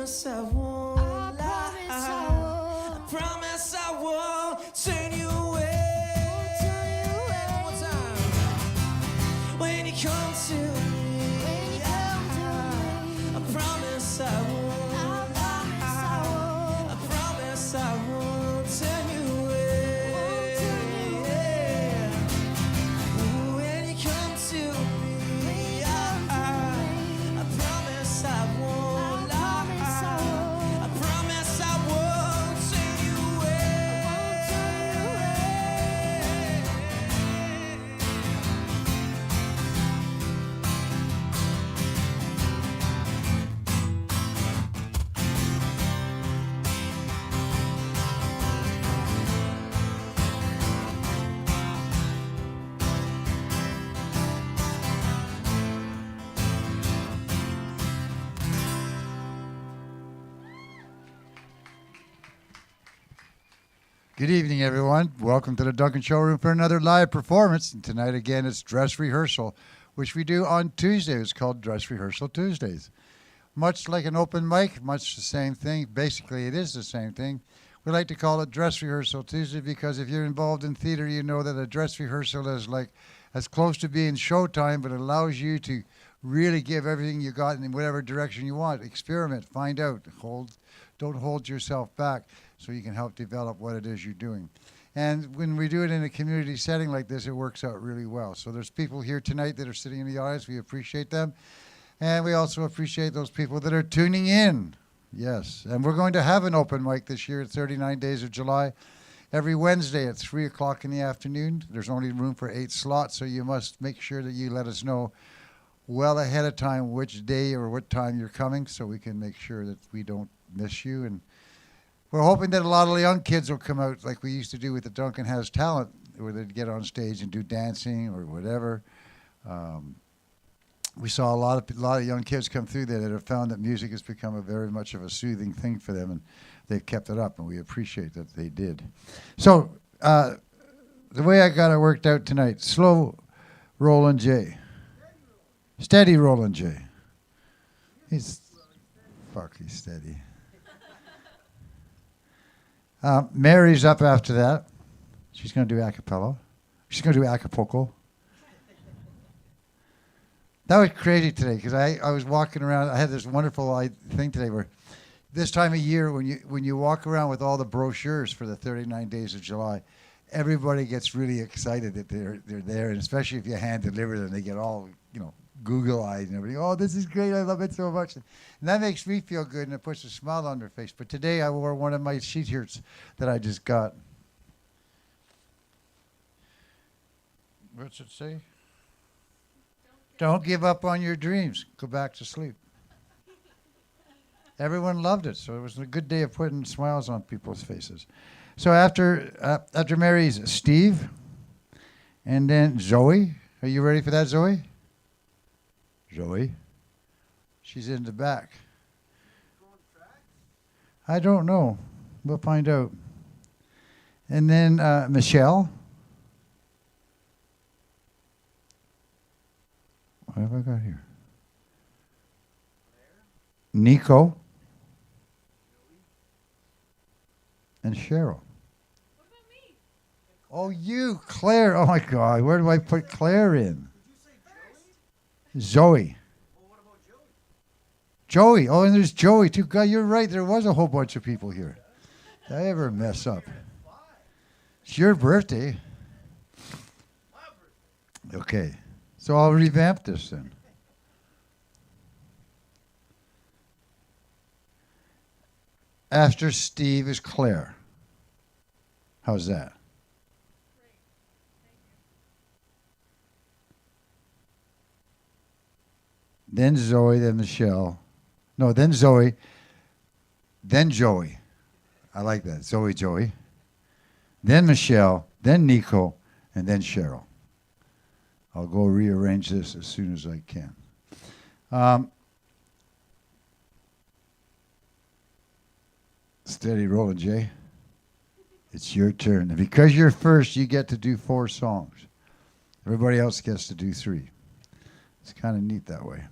promise I won't lie. I promise I won't turn you away. One more time. When you come to me, I promise I won't lie. I promise I won't turn you away. Ooh, when you come to me, I promise I won't lie. I promise I won't turn you away. Good evening, everyone. Welcome to the Duncan Showroom for another live performance. And tonight, again, it's dress rehearsal, which we do on Tuesday. It's called Dress Rehearsal Tuesdays. Much like an open mic, much the same thing. Basically, it is the same thing. We like to call it Dress Rehearsal Tuesday because if you're involved in theater, you know that a dress rehearsal is like as close to being showtime, but it allows you to really give everything you got in whatever direction you want. Experiment, find out, don't hold yourself back so you can help develop what it is you're doing. And when we do it in a community setting like this, it works out really well. So there's people here tonight that are sitting in the audience. We appreciate them. And we also appreciate those people that are tuning in. Yes. And we're going to have an open mic this year at 39 Days of July. Every Wednesday at 3 o'clock in the afternoon. There's only room for 8 slots, so you must make sure that you let us know well ahead of time which day or what time you're coming so we can make sure that we don't miss you. And we're hoping that a lot of the young kids will come out like we used to do with the Duncan Has Talent, where they'd get on stage and do dancing or whatever. We saw a lot of young kids come through there that have found that music has become a very much of a soothing thing for them, and they've kept it up, and we appreciate that they did. So the way I got it worked out tonight, slow Roland J. Steady Roland J. He's steady. Mary's up after that. She's going to do a cappella. She's going to do Acapulco. That was crazy today because I was walking around. I had this wonderful thing today where this time of year when you walk around with all the brochures for the 39 Days of July, everybody gets really excited that they're there, and especially if you hand deliver them, they get all Google-eyed and everything. Oh, this is great. I love it so much. And that makes me feel good, and it puts a smile on their face. But today I wore one of my sheet shirts that I just got. What's it say? Don't give up on your dreams. Go back to sleep. Everyone loved it, so it was a good day of putting smiles on people's faces. So after Mary's Steve, and then Zoe. Are you ready for that, Zoe? Zoe? She's in the back. I don't know. We'll find out. And then Michelle. What have I got here? Nico. And Cheryl. What about me? Oh, you, Claire. Oh, my God. Where do I put Claire in? Zoe. Well, what about Joey? Joey. Oh, and there's Joey, too. God, you're right. There was a whole bunch of people here. Did I ever mess up? It's your birthday. Okay. So I'll revamp this then. After Steve is Claire. How's that? Great. Thank you. Then Zoe, then Michelle. No, then Zoe, then Joey. I like that. Zoe, Joey. Then Michelle, then Nico, and then Cheryl. I'll go rearrange this as soon as I can. Steady rolling, Jay. It's your turn. And because you're first, you get to do 4 songs. Everybody else gets to do 3. It's kind of neat that way.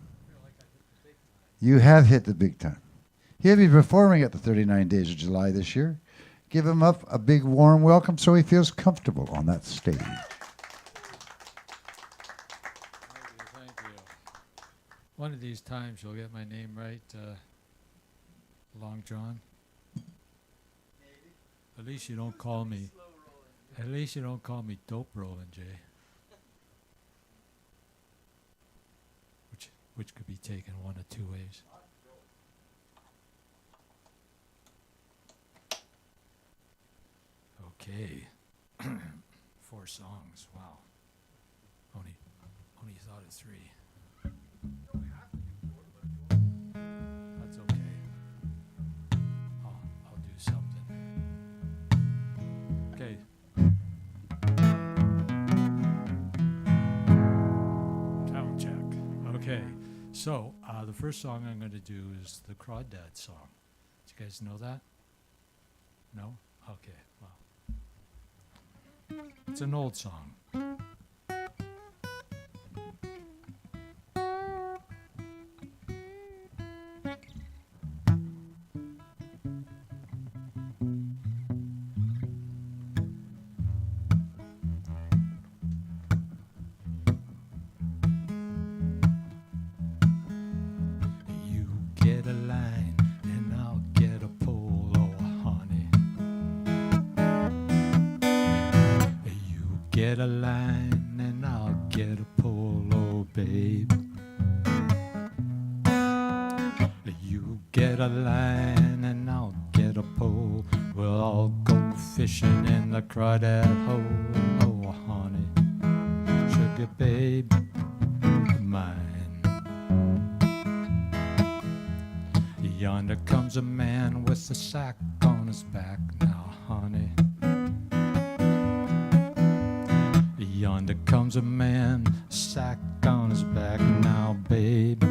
You have hit the big time. He'll be performing at the 39 Days of July this year. Give him up a big warm welcome so he feels comfortable on that stage. Thank you. One of these times you'll get my name right, Long John. Maybe. At least you don't call me. At least you don't call me Dope Rolling Jay. Which could be taken one of two ways. Okay. 4 songs. Wow. Only thought of 3. That's okay. I'll do something. Okay. Sound check. Okay. So the first song I'm going to do is the Crawdad song. Do you guys know that? No? Okay. Well. It's an old song. You get a line and I'll get a pole, oh honey. You get a line and I'll get a pole, oh babe. You get a line and I'll get a pole. We'll all go fishing in the crawdad hole, oh honey. Sugar babe of mine. Yonder comes a man with a sack on his back now, honey. Yonder comes a man, sack on his back now, babe.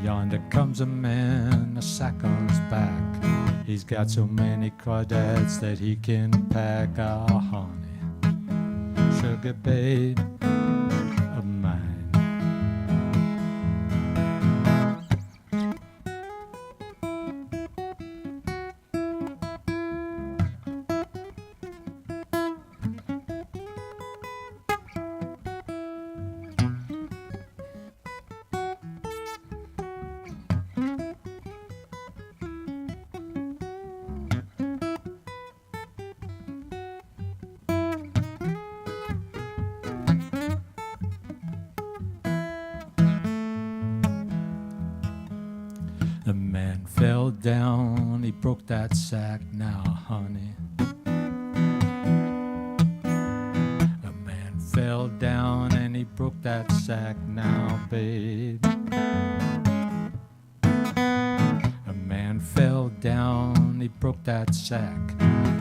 Yonder comes a man, a sack on his back. He's got so many crawdads that he can pack, ah, honey. Sugar babe of mine. The man fell down, he broke that sack now, honey. The man fell down and he broke that sack now, babe. A man fell down, he broke that sack.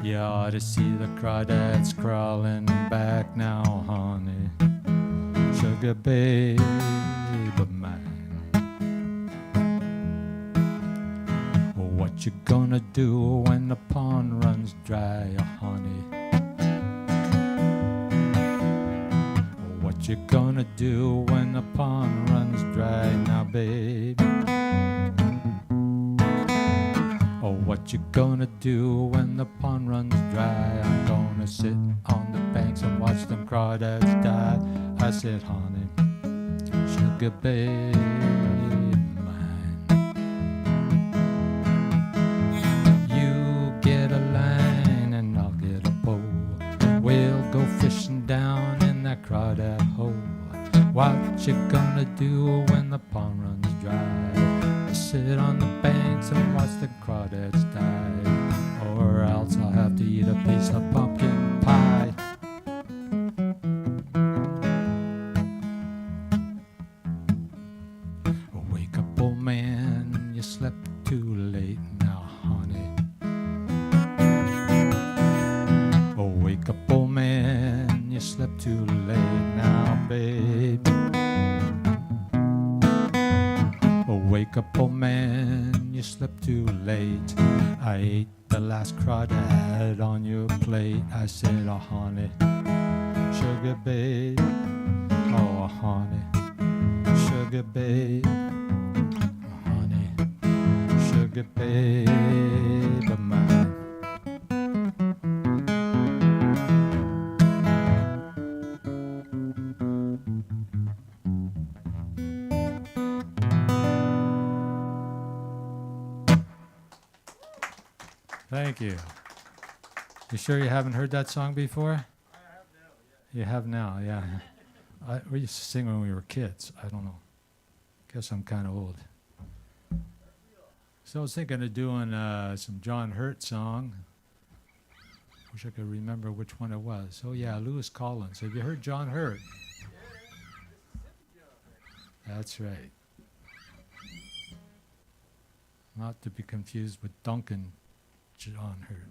You ought to see the crawdads crawling back now, honey. Sugar babe of mine. What you gonna do when the pond runs dry, oh honey? What you gonna do when the pond runs dry now, babe? Oh, what you gonna do when the pond runs dry? I'm gonna sit on the banks and watch them crawdads die. I said, honey, sugar babe. Fishing down in that crawdad hole. What you gonna do when the pond runs dry? Sit on the banks and watch the crawdads die, or else I'll have to eat a piece of pumpkin pie. Wake up, old man, you slept too late now, honey. Wake up, old man, you slept too late now, babe. Wake up, old man, you slept too late. I ate the last crawdad on your plate. I said, oh honey, sugar babe, oh honey, sugar babe good babe of mine. Thank you. You sure you haven't heard that song before? I have now, yeah. You have now, yeah. We used to sing when we were kids. I don't know. Guess I'm kind of old. So I was thinking of doing some John Hurt song. Wish I could remember which one it was. Oh yeah, Lewis Collins. Have you heard John Hurt? That's right. Not to be confused with Duncan John Hurt.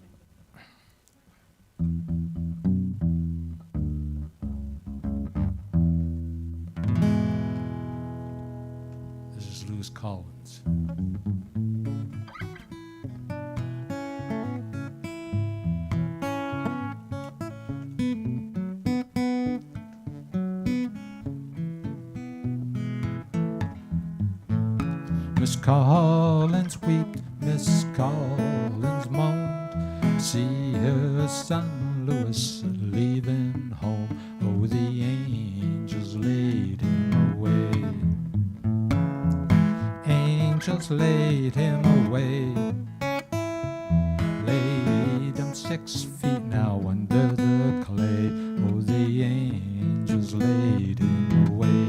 This is Lewis Collins. Miss Collins wept, Miss Collins moaned, see her son Louis leaving home. Oh, the angels laid him away. Angels laid him away. Laid him 6 feet now under the clay. Oh, the angels laid him away.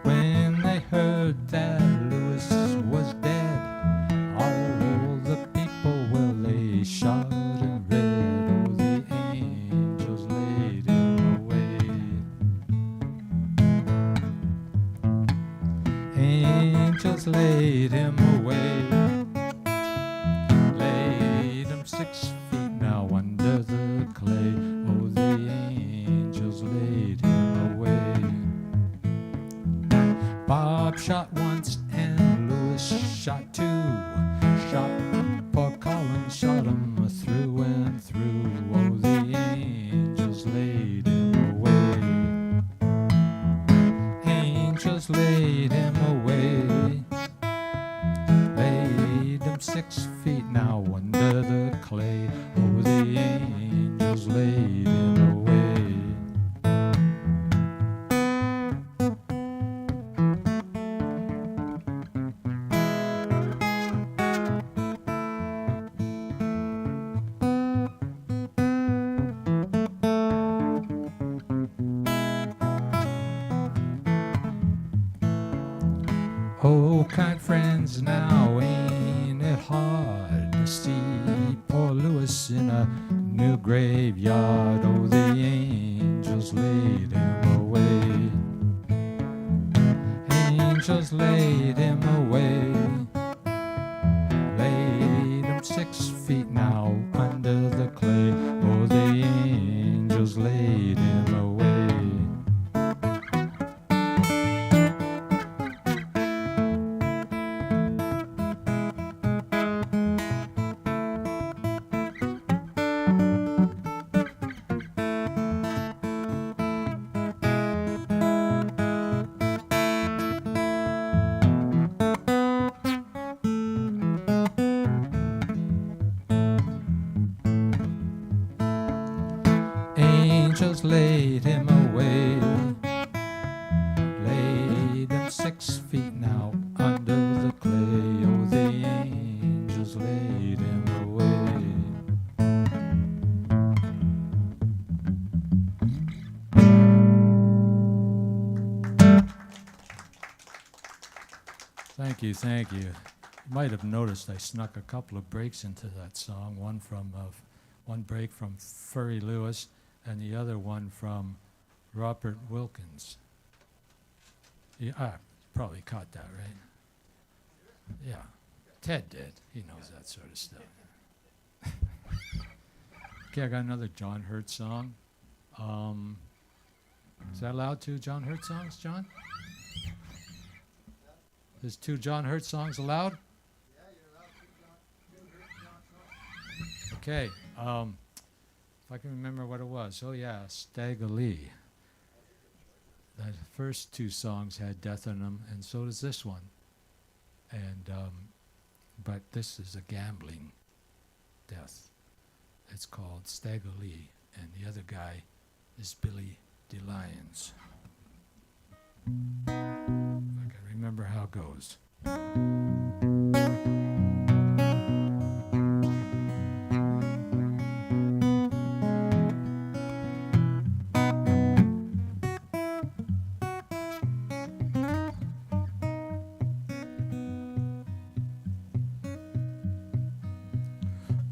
When they heard that Louis was dead, all the people, well, they shot and read. Oh, the angels laid him away. Angels laid him away. Laid him 6 feet now under the clay. Oh, the angels laid him away. Bob shot once and Louis shot two. Shot poor Collins, shot him through and through. Oh, the angels laid him away. Angels laid him away. Laid him 6 feet now under the clay. Oh, the angels laid him away. Oh, kind friends, now ain't it hard to see poor Louis in a new graveyard? Oh, the angels laid him away. Angels laid him away. Laid him 6 feet now under the clay. Oh, the angels laid him away. Angels laid him away. Laid him 6 feet now under the clay. Oh, the angels laid him away. Thank you, thank you. You might have noticed I snuck a couple of breaks into that song. One break from Furry Lewis, and the other one from Robert Wilkins. Yeah, probably caught that, right? Yeah, Ted did. He knows that sort of stuff. Okay, I got another John Hurt song. Is that allowed, 2 John Hurt songs, John? There's 2 John Hurt songs allowed? Yeah, you're allowed two Hurt songs. Okay. If I can remember what it was. Oh yeah, Stagger Lee. The first 2 songs had death in them, and so does this one. And but this is a gambling death. It's called Stagger Lee, and the other guy is Billy DeLyons. I can remember how it goes.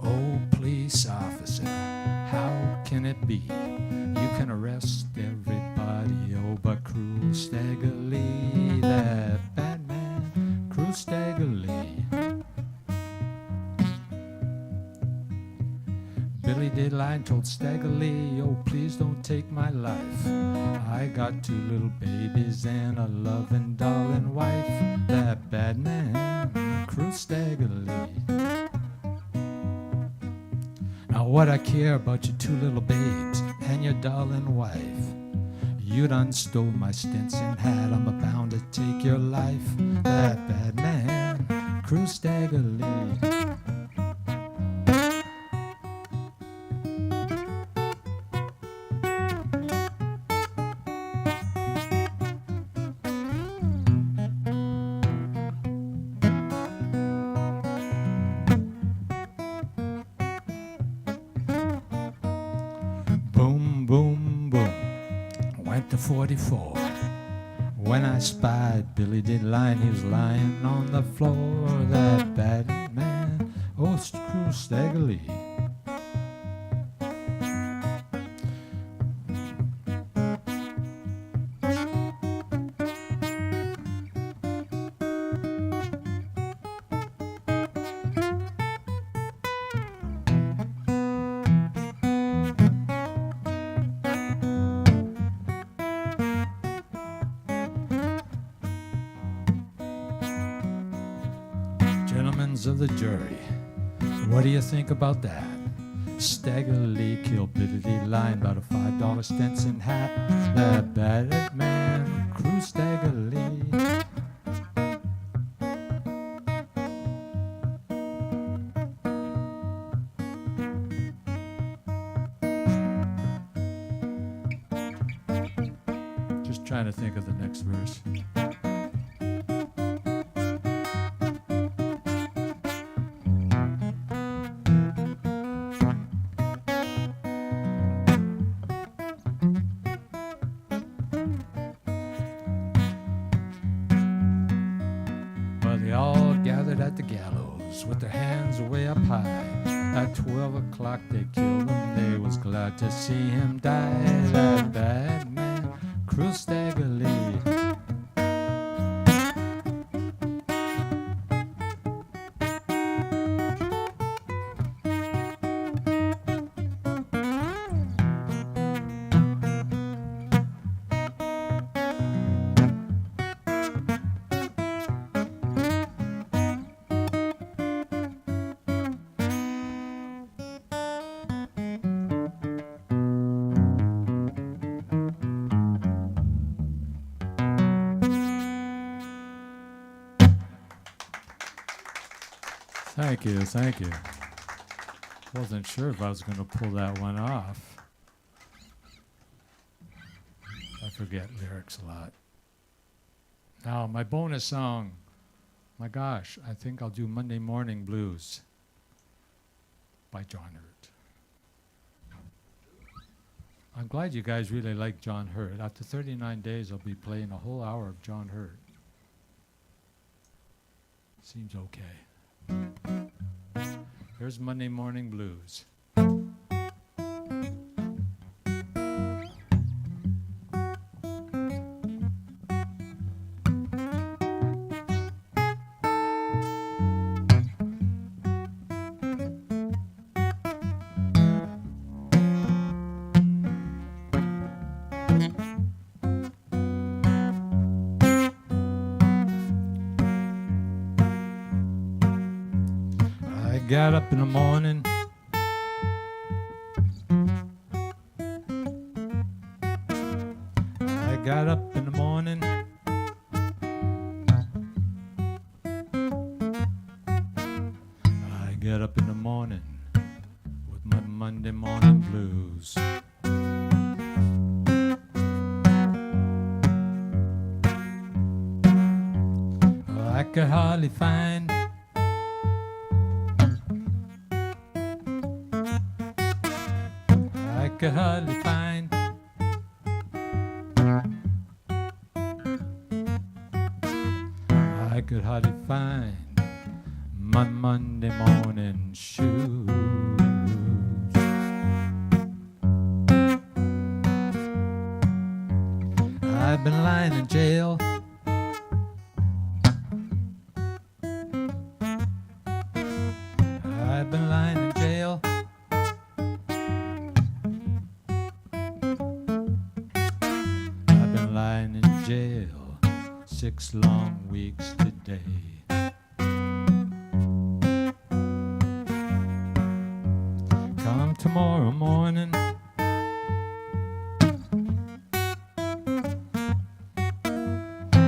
Oh, police officer, how can it be? You can arrest everybody, oh, but cruel Stagger Lee, that bad man, cruel Stagger Lee. Billy DeLine told Stagger Lee, oh, please don't take my life. I got 2 little babies and a loving darling wife. That bad man, cruel Stagger Lee. Now what I care about your 2 little babes and your darling wife? You done stole my Stinson hat, I'm bound to take your life. That bad man, cruel Stagger Lee. Boom, boom, boom, went to 44. When I spied Billy DeLine, he was lying on the floor. That bad man, oh, cruel Stagger Lee. Gentlemen of the jury, what do you think about that? Stagger Lee killed Billy DeLine about a $5 Stinson hat. That bad man, cruel Stagger Lee. Just trying to think of the next verse. Well, they all gathered at the gallows with their hands way up high. At 12 o'clock they killed him, they was glad to see him die. That bad man, cruel Stagger Lee. Thank you, thank you. Wasn't sure if I was going to pull that one off. I forget lyrics a lot. Now, my bonus song. My gosh, I think I'll do Monday Morning Blues by John Hurt. I'm glad you guys really like John Hurt. After 39 days, I'll be playing a whole hour of John Hurt. Seems okay. Here's Monday Morning Blues. I got up in the morning. I got up in the morning. get up in the morning with my Monday morning blues. I could hardly find I could hardly find I could hardly find my Monday morning shoes. I've been lying in jail. I've been lying in jail. I've been lying in jail 6 long weeks today. Come tomorrow morning,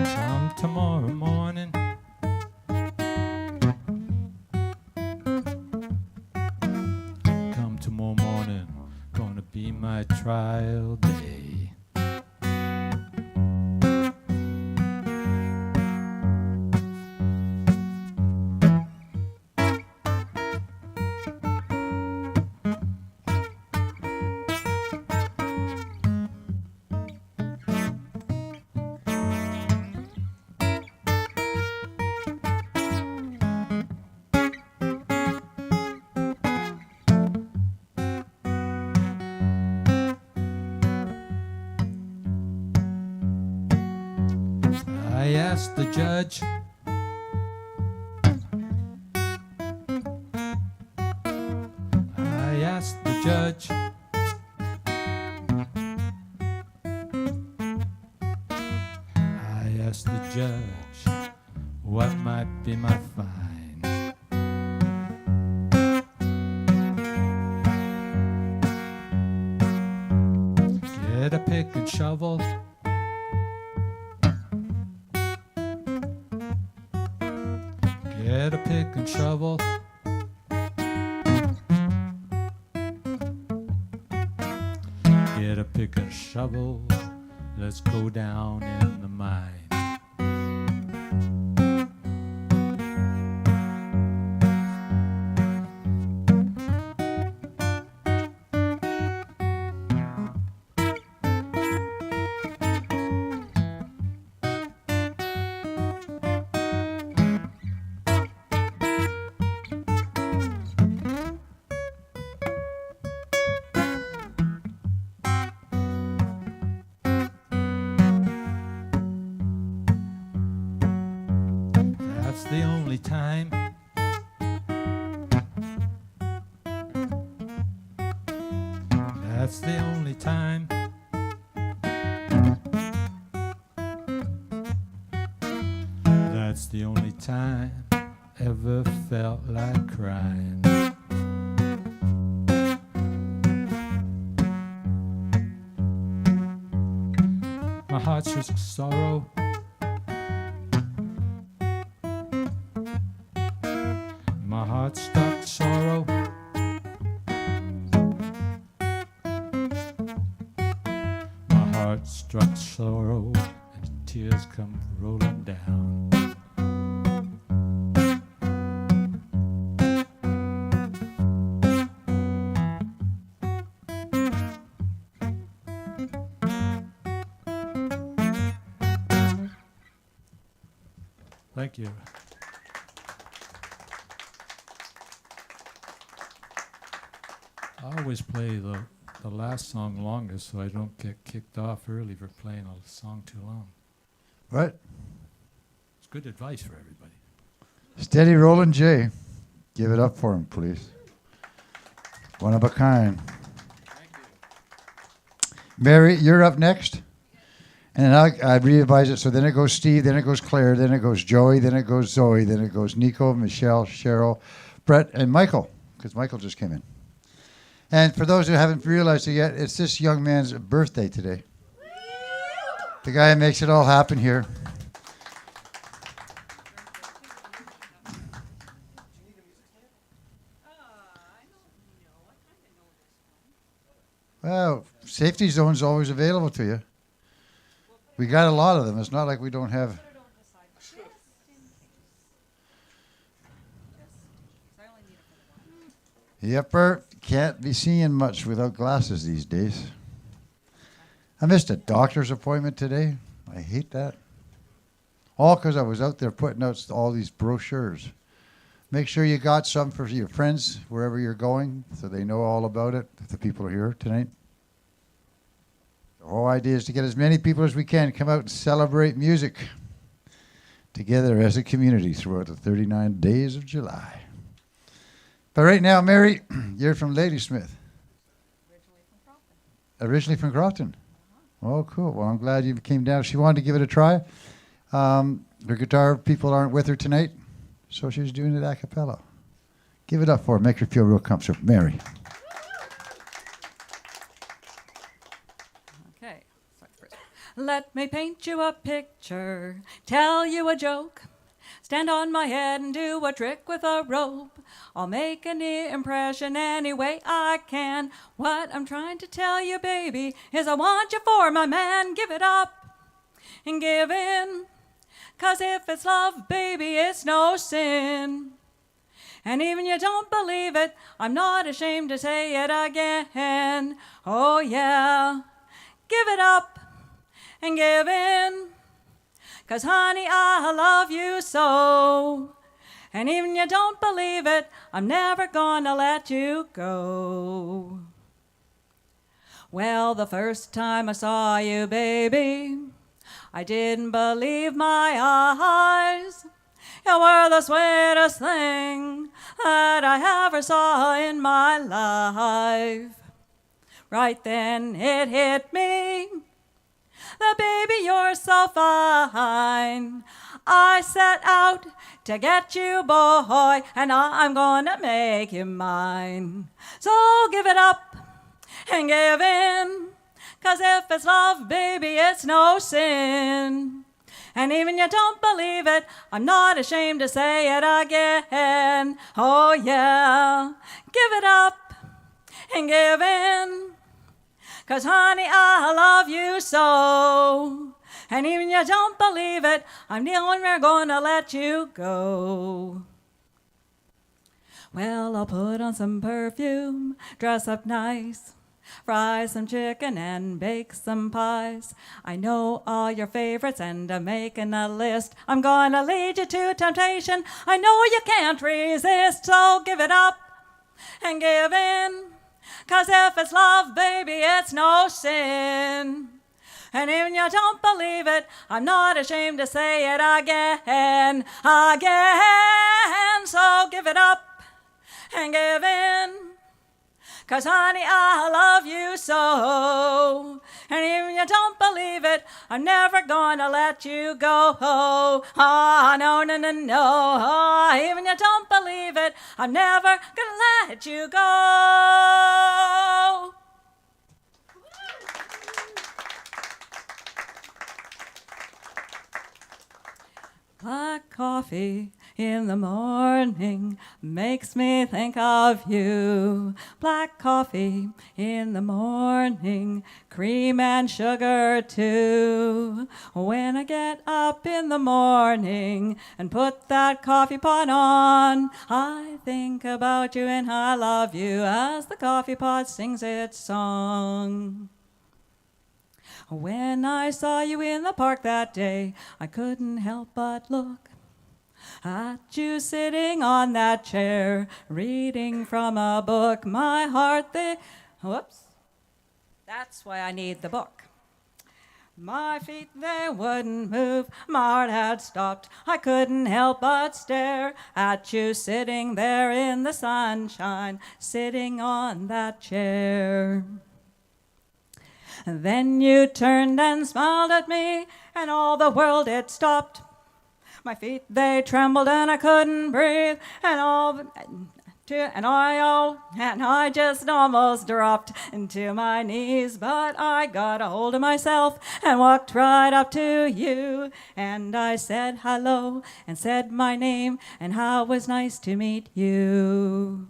come tomorrow morning, come tomorrow morning, gonna be my trial day. I asked the judge, I asked the judge, I asked the judge, what might be my fine? Get a pick and shovel, get a pick and shovel, get a pick and shovel, let's go down in the mine. That's the only time. That's the only time. That's the only time ever felt like crying. My heart's just sorrow. My heart stuck sorrow. My heart struck sorrow, and tears come rolling down. Thank you. I always play the last song longest so I don't get kicked off early for playing a song too long. What? It's good advice for everybody. Steady rolling J. Give it up for him, please. One of a kind. Thank you. Mary, you're up next. And I revise it. So then it goes Steve, then it goes Claire, then it goes Joey, then it goes Zoe, then it goes Nico, Michelle, Cheryl, Brett, and Michael, because Michael just came in. And for those who haven't realized it yet, it's this young man's birthday today. The guy who makes it all happen here. Well, safety zone's always available to you. We got a lot of them. It's not like we don't have. Yepper, can't be seeing much without glasses these days. I missed a doctor's appointment today. I hate that. All because I was out there putting out all these brochures. Make sure you got some for your friends wherever you're going so they know all about it, if the people are here tonight. The whole idea is to get as many people as we can come out and celebrate music together as a community throughout the 39 days of July. But right now, Mary, you're from Ladysmith. Originally from Crofton? Oh, cool. Well, I'm glad you came down. She wanted to give it a try. Her guitar people aren't with her tonight, so she's doing it a cappella. Give it up for her. Make her feel real comfortable. Mary. Okay. Let me paint you a picture, tell you a joke, stand on my head and do a trick with a rope. I'll make an impression any way I can. What I'm trying to tell you, baby, is I want you for my man. Give it up and give in, 'cause if it's love, baby, it's no sin. And even you don't believe it, I'm not ashamed to say it again. Oh yeah, give it up and give in, 'cause honey, I love you so. And even you don't believe it, I'm never gonna let you go. Well, the first time I saw you, baby, I didn't believe my eyes. You were the sweetest thing that I ever saw in my life. Right then it hit me that, baby, you're so fine. I set out to get you, boy, and I'm gonna make you mine. So give it up and give in, 'cause if it's love, baby, it's no sin. And even you don't believe it, I'm not ashamed to say it again. Oh yeah, give it up and give in, 'cause honey, I love you so. And even you don't believe it, I'm never gonna let you go. Well, I'll put on some perfume, dress up nice, fry some chicken and bake some pies. I know all your favorites and I'm making a list. I'm gonna lead you to temptation. I know you can't resist, so give it up and give in, 'cause if it's love, baby, it's no sin. And even you don't believe it, I'm not ashamed to say it again. So give it up and give in, 'cause honey, I love you so. And even you don't believe it, I'm never gonna let you go. Oh, no, no, no, no. Even you don't believe it, I'm never gonna let you go. Black coffee in the morning makes me think of you. Black coffee in the morning, cream and sugar too. When I get up in the morning and put that coffee pot on, I think about you and I love you as the coffee pot sings its song. When I saw you in the park that day, I couldn't help but look at you sitting on that chair, reading from a book. My heart, whoops, that's why I need the book. My feet, they wouldn't move, my heart had stopped. I couldn't help but stare at you sitting there in the sunshine, sitting on that chair. Then you turned and smiled at me, and all the world, it stopped. My feet, they trembled, and I couldn't breathe, and I just almost dropped into my knees. But I got a hold of myself and walked right up to you, and I said hello and said my name and how it was nice to meet you.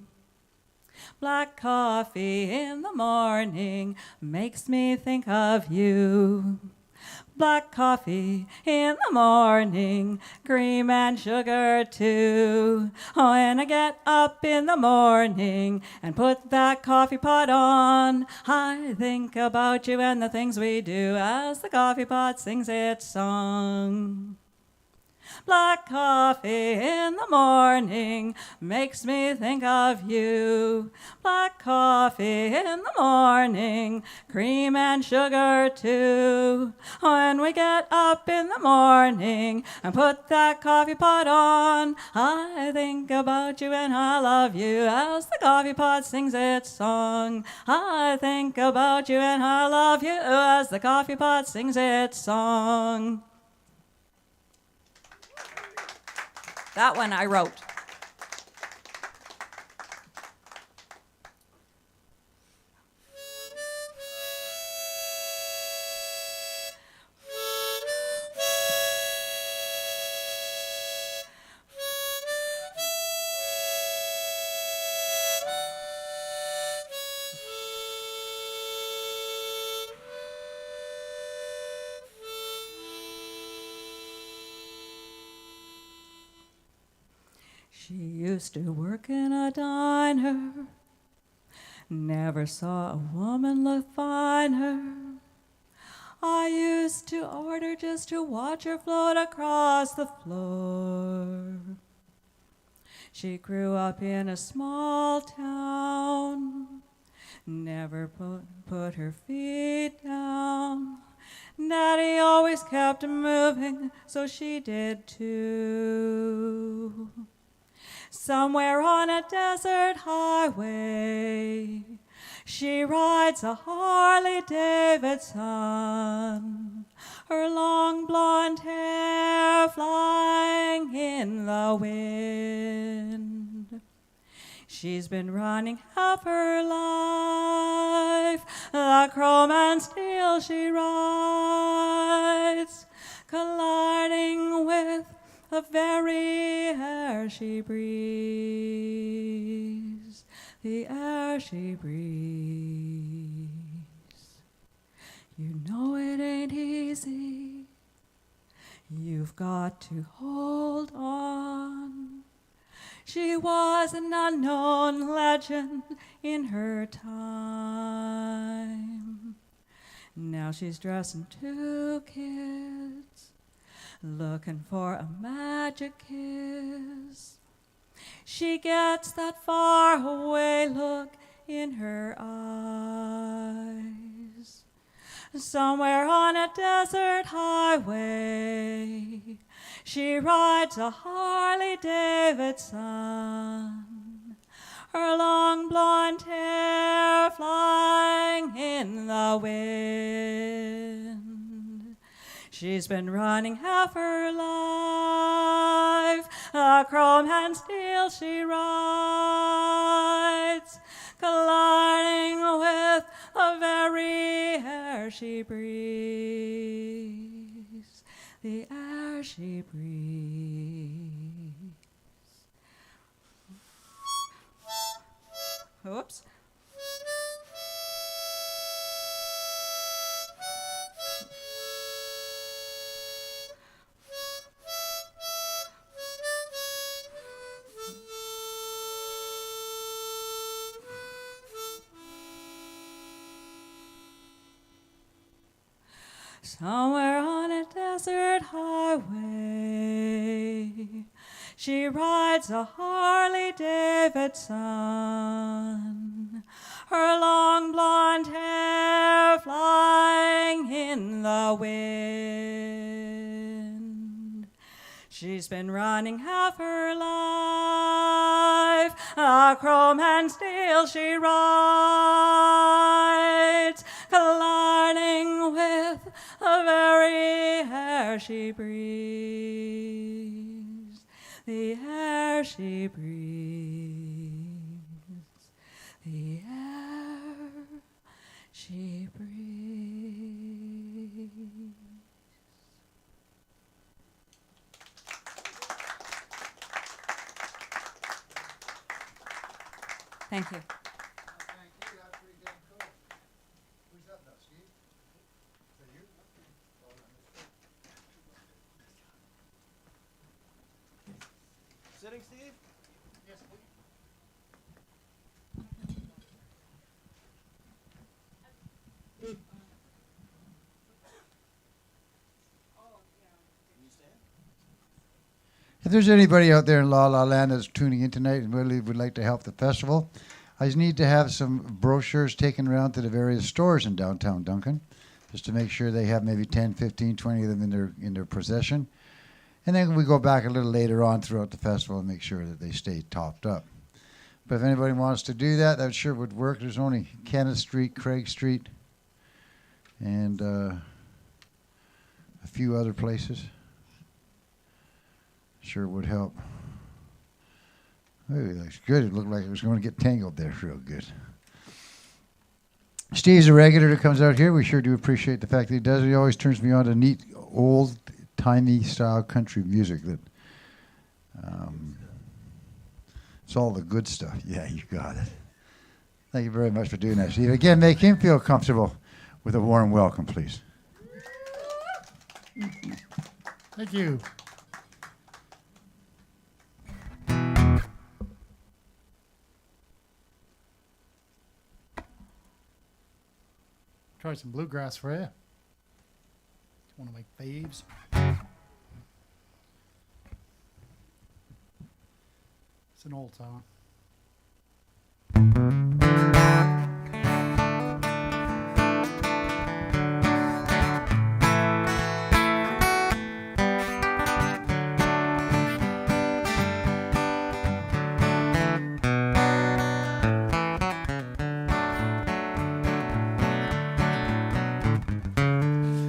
Black coffee in the morning makes me think of you. Black coffee in the morning, cream and sugar too. When I get up in the morning and put that coffee pot on, I think about you and the things we do as the coffee pot sings its song. Black coffee in the morning makes me think of you. Black coffee in the morning, cream and sugar too. When we get up in the morning and put that coffee pot on, I think about you and I love you as the coffee pot sings its song. I think about you and I love you as the coffee pot sings its song. That one I wrote. She used to work in a diner, never saw a woman look finer. I used to order just to watch her float across the floor. She grew up in a small town, never put her feet down. Daddy always kept moving, so she did too. Somewhere on a desert highway, she rides a Harley Davidson, her long blonde hair flying in the wind. She's been running half her life, the chrome and steel she rides, colliding with the very air she breathes, the air she breathes. You know it ain't easy, you've got to hold on. She was an unknown legend in her time. Now she's dressing two kids, looking for a magic kiss. She gets that faraway look in her eyes. Somewhere on a desert highway, she rides a Harley Davidson, her long blonde hair flying in the wind. She's been running half her life, a chrome and steel she rides, colliding with the very air she breathes, the air she breathes. Oops. Somewhere on a desert highway, she rides a Harley Davidson, her long blonde hair flying in the wind. She's been running half her life, a chrome and steel she rides, colliding with the very air she breathes, the air she breathes, the air she breathes. Thank you. sitting, Steve? If there's anybody out there in La La Land that's tuning in tonight and really would like to help the festival, I just need to have some brochures taken around to the various stores in downtown Duncan, just to make sure they have maybe 10, 15, 20 of them in their possession. And then we go back a little later on throughout the festival and make sure that they stay topped up. But if anybody wants to do that, that sure would work. There's only Kenneth Street, Craig Street, and a few other places. Sure would help. Oh, that's good. It looked like it was going to get tangled there real good. Steve's a regular that comes out here. We sure do appreciate the fact that he does it. He always turns me on to neat, old-timey style country music. That it's all the good stuff. Yeah, you got it. Thank you very much for doing that, Steve. Again, make him feel comfortable with a warm welcome, please. Thank you. Try some bluegrass for you. It's one of my faves. It's an old song.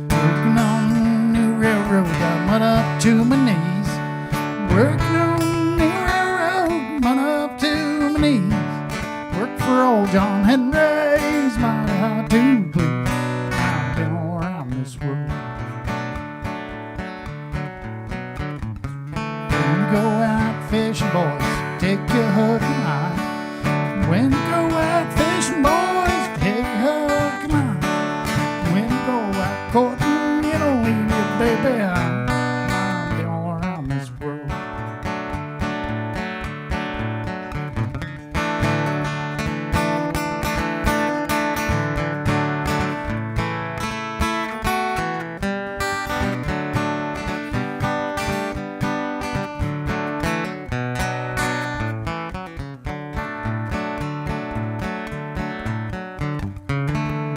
Working on the new railroad, I went up to my knees. Working on the new railroad, went up to my knees. Worked for old John Henry's mighty hard to please. I've been all around this world. When you go out fishing, boys, take your hook and line. When you go out fishing, boys, take your hook and line. When you go out courting, you don't leave your baby behind. I've been all around this world.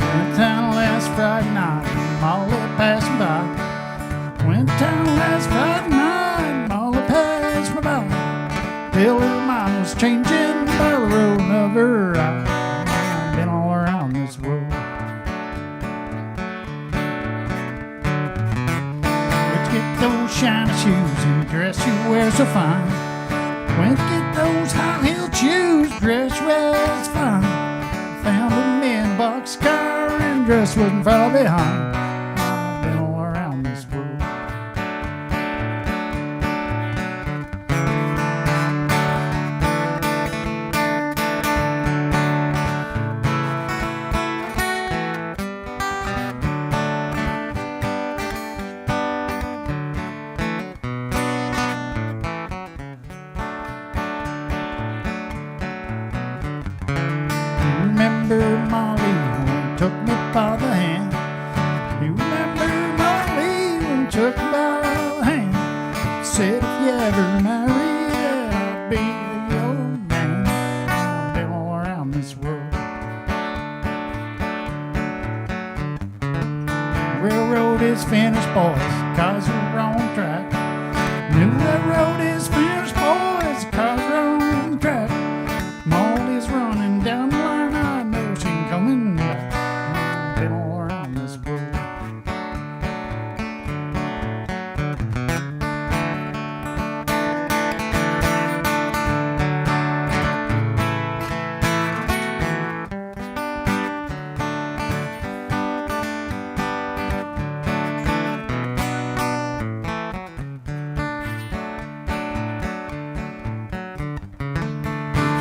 Went down last Friday night, Molly passed me by. Went down last Friday night, Molly passed me by. Billy mine was changing by the road of her eye. I've been all around this world. Where'd you get those shiny shoes and the dress you wear so fine? Where'd you get those high-heeled shoes, dress you wear so fine? Found them in a boxcar and dress wasn't far behind. I've been all around this world. Remember Molly when you took me by the hand? You remember Molly when you took me by the hand? Said if you ever marry, I'll be your man. I've been all around this world. Railroad is finished, boys, 'cause we're on track. New railroad is finished, boys, 'cause we're on track. Molly's running down the line, I know she's coming back. I've been all around this world.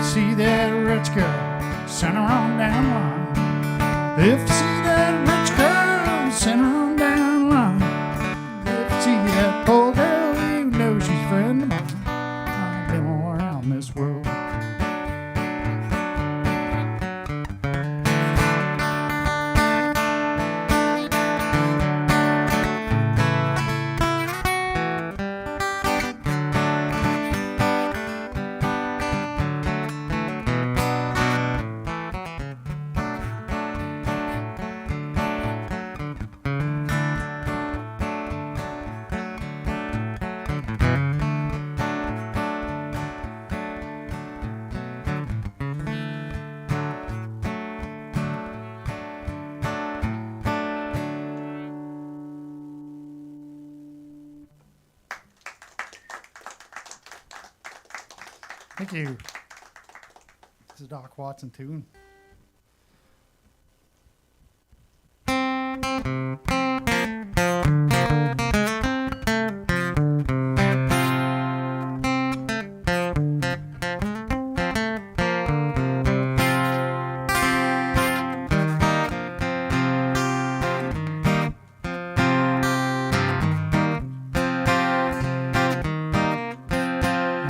See that rich girl, send her on down the line. If you see that rich girl, send her on down the line. If you see that poor girl, you know she's a friend of mine. I've been Thank you. This is a Doc Watson tune.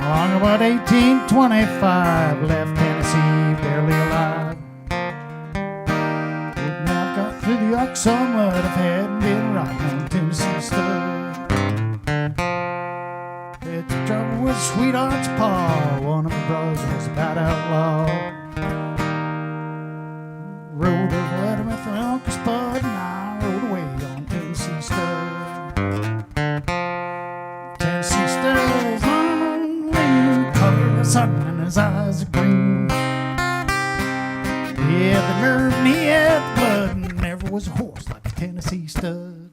Along about 1825, left Tennessee barely alive. Wouldn't have got through the Oxon mud if I hadn't been riding on Tennessee stud. It's the trouble with sweetheart's paw. One of my brothers was a bad outlaw. Rode a letter with an Uncle Spud, and I rode away on Tennessee stud. Tennessee stud's lonely, color the sun and his eyes are green. He had the nerve and he had the blood, and never was a horse like a Tennessee stud.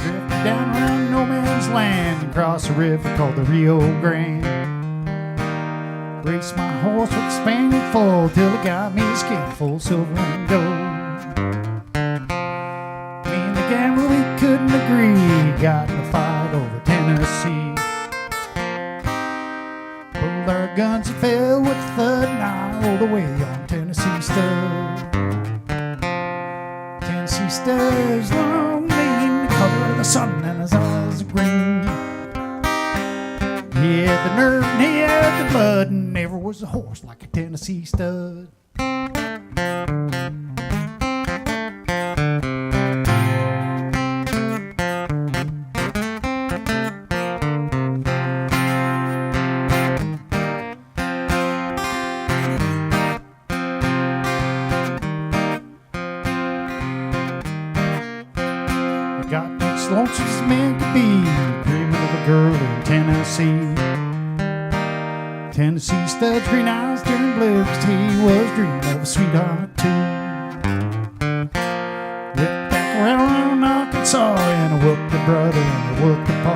Drifted down around no man's land and crossed a river called the Rio Grande. Raced my horse with the Spaniard full till it got me a skin full of silver and gold. Me and the gambler, we couldn't agree, got in a fight over Tennessee. Pulled our guns and fell with a thud, and I rolled away on Tennessee stud. Tennessee stud's long, lean, the color of the sun, and his eyes are green. He had the nerve and he had the blood, and never was a horse like a Tennessee stud. I got as lonesome as man could be, dreaming of a girl in Tennessee. Tennessee stud's green eyes turned blue, 'cause he was dreaming of a sweetheart too. Went back around Arkansas and I whooped her brother and I whooped her pa.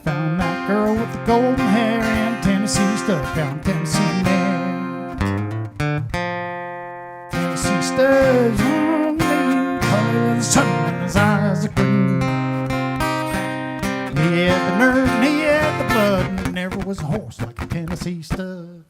Found that girl with the golden hair, and Tennessee stud found Tennessee man. Tennessee stud's long, lean, color of the sun, and his eyes are green. He had the nerve and he had the blood, and never was a horse like a Tennessee stud.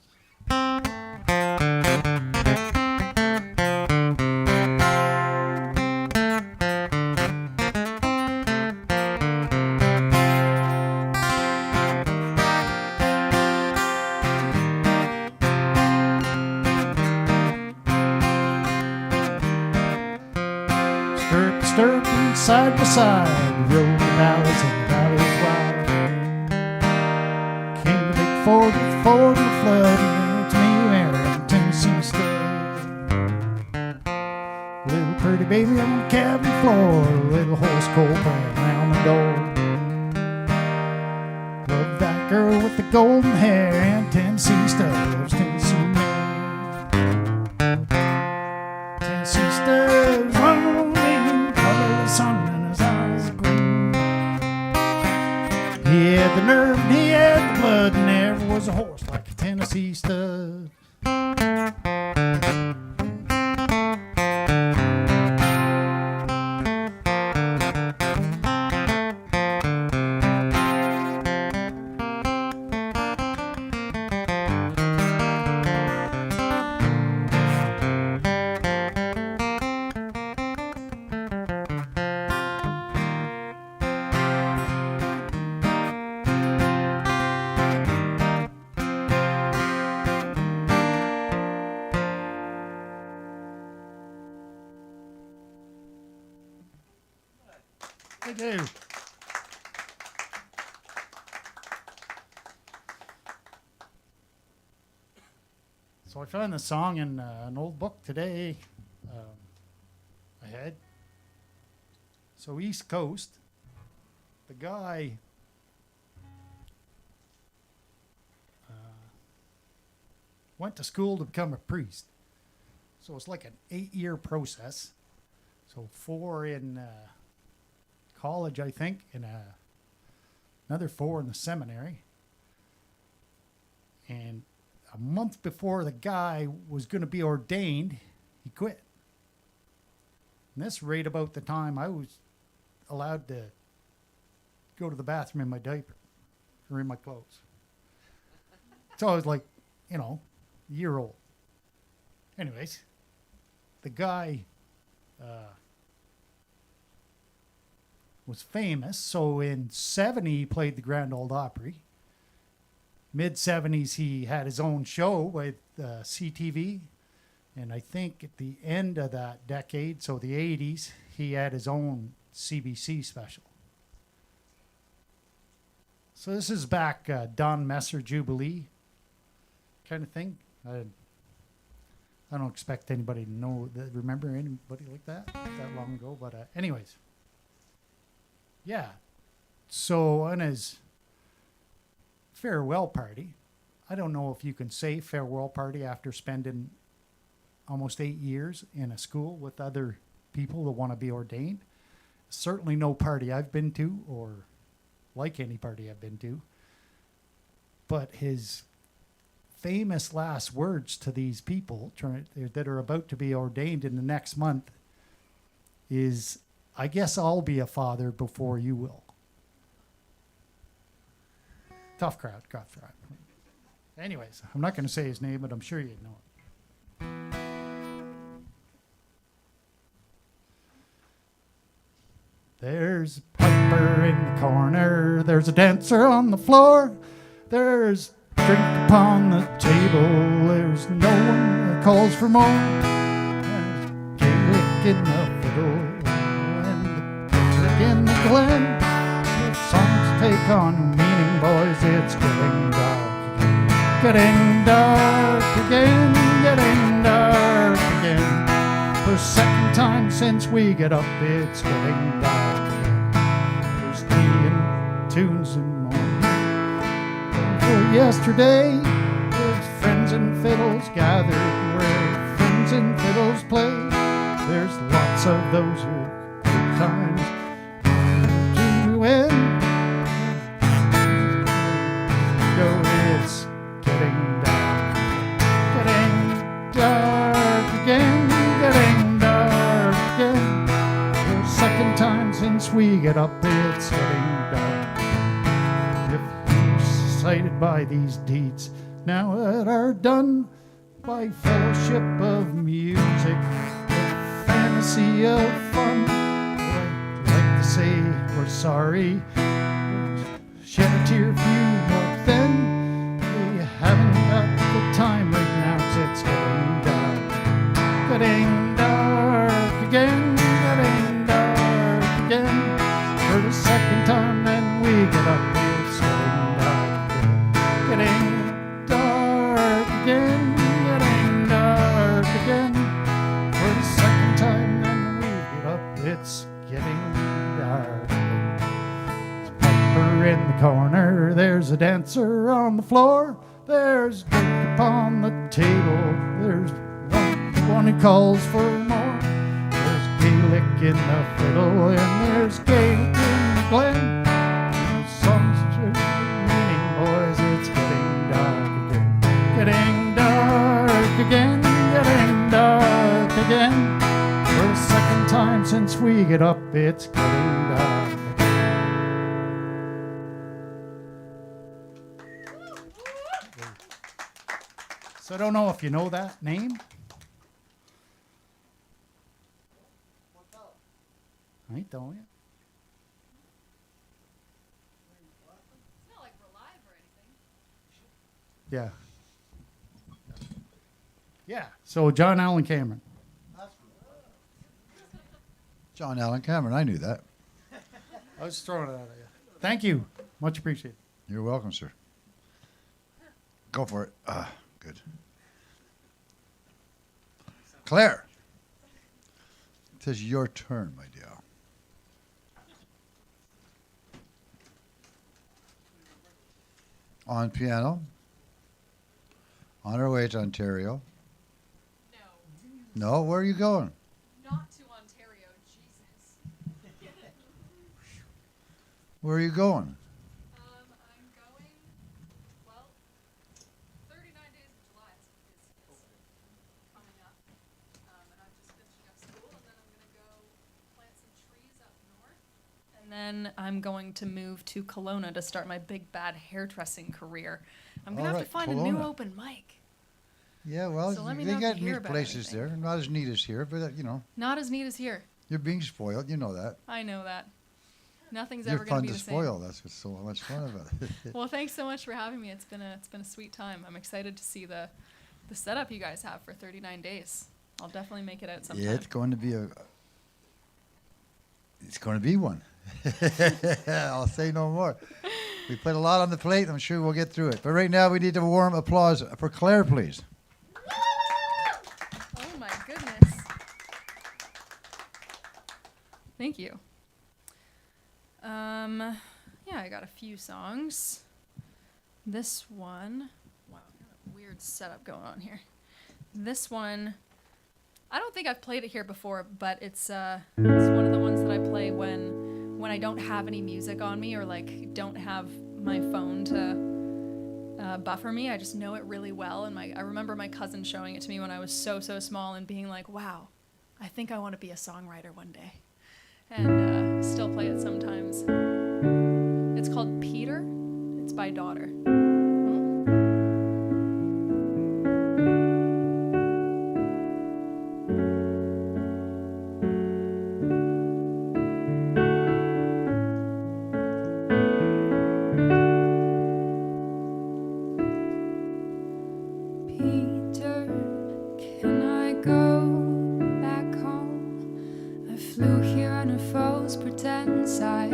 Stirrup to stirrup and side by side, rode the valleys and the valleys wide. Came to big ford with ford and flood, and to me married Tennessee stud. Little pretty baby on the cabin floor, little horse colt ran round the door. Love that girl with the golden hair, and Tennessee stud loves Tennessee man. Tennessee stud's lonely, color of the sun, and his eyes are green. He had the nerve and he had the blood, and never was a horse like a Tennessee stud. Thank you. So I found this song in an old book today. I had So East Coast, the guy went to school to become a priest. So it's like an 8-year process. So 4 in college, I think, and another 4 in the seminary. And a month before the guy was going to be ordained, he quit. And this right about the time I was allowed to go to the bathroom in my diaper or in my clothes. So I was like, a year old. Anyways, the guy was famous. So in 70, he played the Grand Ole Opry. Mid-70s, he had his own show with CTV. And I think at the end of that decade, so the 80s, he had his own CBC special. So this is back Don Messer Jubilee kind of thing. I don't expect anybody to know that, remember anybody like that long ago. But anyways, yeah. So on his farewell party, I don't know if you can say farewell party after spending almost 8 years in a school with other people that want to be ordained. Certainly no party I've been to, or like any party I've been to. But his famous last words to these people that are about to be ordained in the next month is, I guess I'll be a father before you will. Tough crowd. Anyways, I'm not going to say his name, but I'm sure you know it. There's a piper in the corner, there's a dancer on the floor, there's drink upon the table, there's no one that calls for more. There's Gaelic in the fiddle and the Gaelic in the glen. The songs take on new meaning, boys, it's getting dark again. Getting dark again, getting dark again. For a second time since we get up, it's getting dark again. There's tea and tunes and more. For yesterday, there's friends and fiddles gathered where friends and fiddles play. There's lots of those good times to end. Go, it's getting dark, getting dark again, getting dark again. For the second time since we get up, it's getting dark. If you're excited by these deeds now that are done by fellowship of music, the fantasy of fun, I'd like to say we're sorry, shed a tear for you, but then we haven't got the time right now, 'cause it's getting dark again, getting dark again. For the second time, then we get up, it's getting dark again, getting dark again. For the second time, then we get up, it's getting dark again. There's a piper in the corner, there's a dancer on the floor, there's drink upon the table, there's one who calls for more. There's Gaelic in the fiddle and there's Gaelic in the glen. The songs to meaning, boys, it's getting dark again. Getting dark again, getting dark again. For the second time since we get up, it's getting dark again. So I don't know if you know that name. I don't you? It's not like we're live or anything. Yeah. Yeah. So John Allen Cameron. John Allen Cameron, I knew that. I was throwing it out at you. Thank you. Much appreciated. You're welcome, sir. Go for it. Good. Claire, it is your turn, my dear. On piano. On our way to Ontario. No, No, where are you going? not to Ontario. Jesus. Where are you going? I'm going. Well, 39 days of July is coming up, and I'm just finishing up school, and then I'm gonna go plant some trees up north. And then I'm going to move to Kelowna to start my big bad hairdressing career. I'm gonna have to Alright, find a new Kelowna. open mic. Yeah, well, So let me they know if got you hear neat about places anything. there. Not as neat as here, but Not as neat as here. you're being spoiled. You know that. I know that. Nothing's You're ever gonna fun be to the spoil. That's what's so much fun about it. Well, thanks so much for having me. It's been a sweet time. I'm excited to see the setup you guys have for 39 days. I'll definitely make it out sometime. Yeah, it's going to be one. I'll say no more. We put a lot on the plate. I'm sure we'll get through it. But right now, we need a warm applause for Claire, please. Oh my goodness. Thank you. Yeah, I got a few songs. This one, wow, got a weird setup going on here. This one, I don't think I've played it here before, but it's one of the ones that I play when I don't have any music on me or like don't have my phone to buffer me. I just know it really well, and I remember my cousin showing it to me when I was so small and being like, "Wow, I think I want to be a songwriter one day," and still play it sometimes. It's called Peter. It's by Daughter. Peter, can I go back home? I flew here on a false pretense. I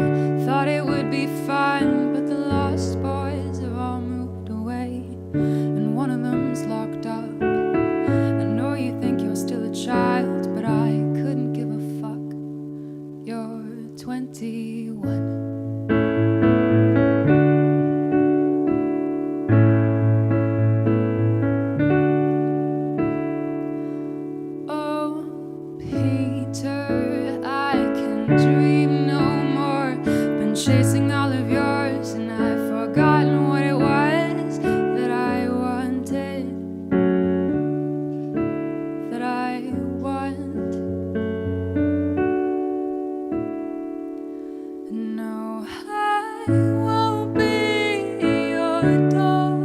thought it would be fun, but the lost boys have all moved away, and one of them's locked up. I know you think you're still a child, but I couldn't give a fuck. You're 21. Oh, Peter, I can dream no more. Been chasing all of yours, and I've forgotten what it was that I wanted, that I want. No, I won't be your dog.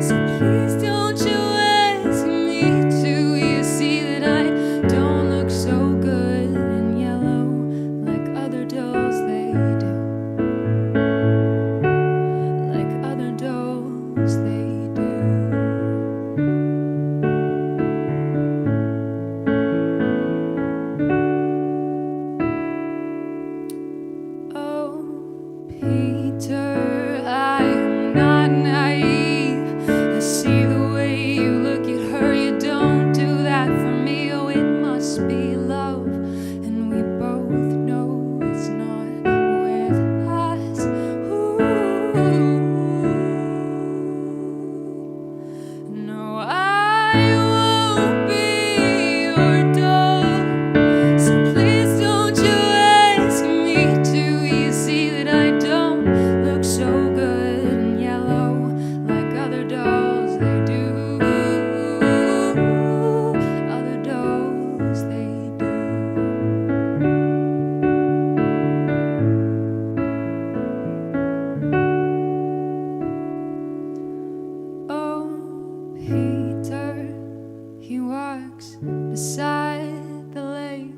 So please don't you ask me to. You see that I don't look so good in yellow like other dolls they do. Like other dolls they do. Oh, Peter, I am not naive. I see the way you look at her. You don't do that for me. Oh, it must be love, and we both know it's not with us. Ooh. No, I won't be your dog. So please don't you ask me to. You see that I don't look so good in yellow like other dolls they do. Other dolls they do. Oh, Peter, he walks beside the lake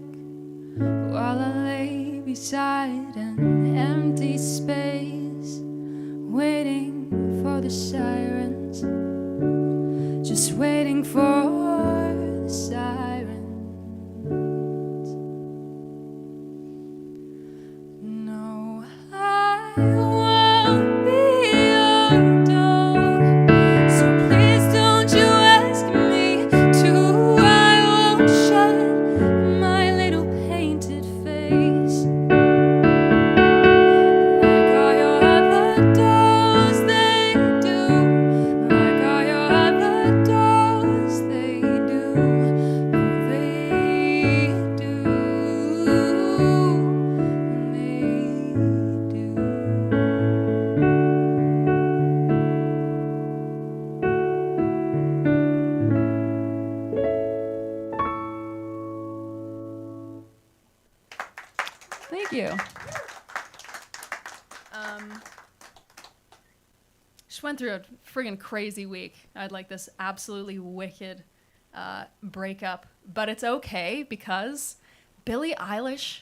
while I lay beside an empty space, waiting for the sirens, just waiting for the sirens. No, I won't be your dog. So please don't you ask me to. I won't shut my little painted face like all your other dolls they Thank you. Just went through a friggin' crazy week. I had like this absolutely wicked breakup, but it's okay because Billie Eilish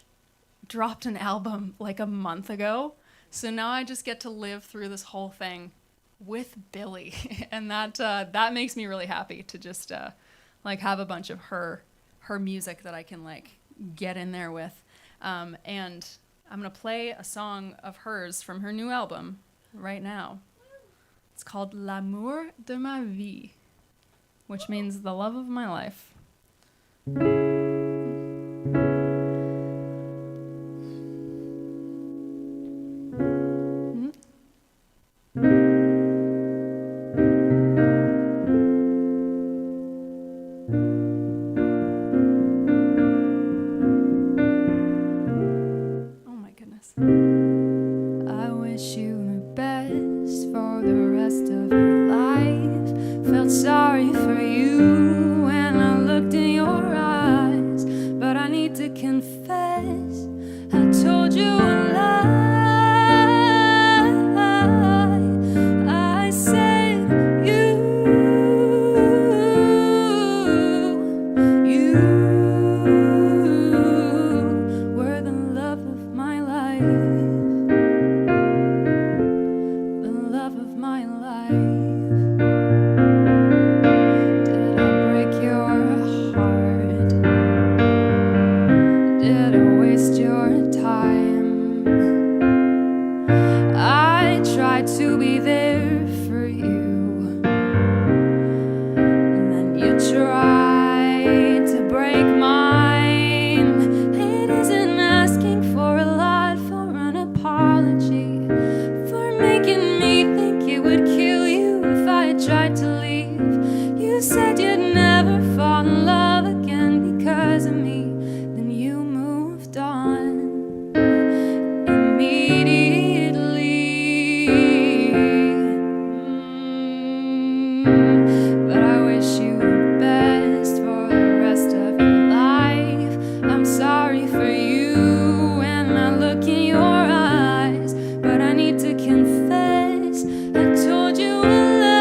dropped an album like a month ago. So now I just get to live through this whole thing with Billie, and that makes me really happy to just like have a bunch of her music that I can like get in there with. And I'm gonna play a song of hers from her new album right now. It's called L'amour de ma vie, which means the love of my life. Oh my goodness. I wish you the best for the rest of your life. Felt sorry for you when I looked in your eyes, but I need to confess, I told you a lie. I said you were the love of my life. The love of my life. Did I break your heart? Did I waste your time? I tried to be there for you, and then you tried to break mine. It isn't asking for a lot for an apology, for making me think it would kill you if I tried to leave. You said you'd never fall in love again because of me. Then you moved on immediately. But I wish you the best for the rest of your life. I'm sorry for you when I look in your eyes, but I need to confess, I told you a lie.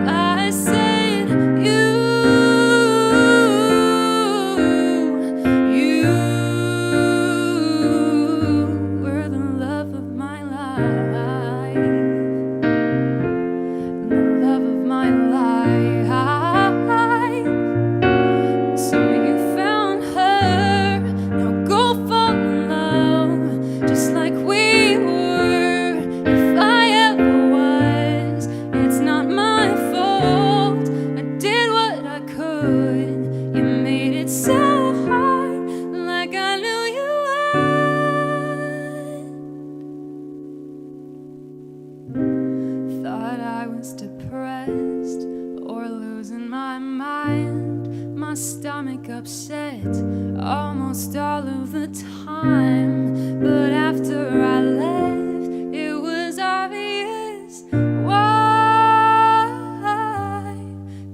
I said you were the love of my life. The love of my life. So you found her, now go fall in love, just like we were. If I ever was, it's not my fault. I did what I could. You made it so hard, like I knew you would. Thought I was depressed or losing my mind, my stomach upset almost all of the time. But after I left, it was obvious why.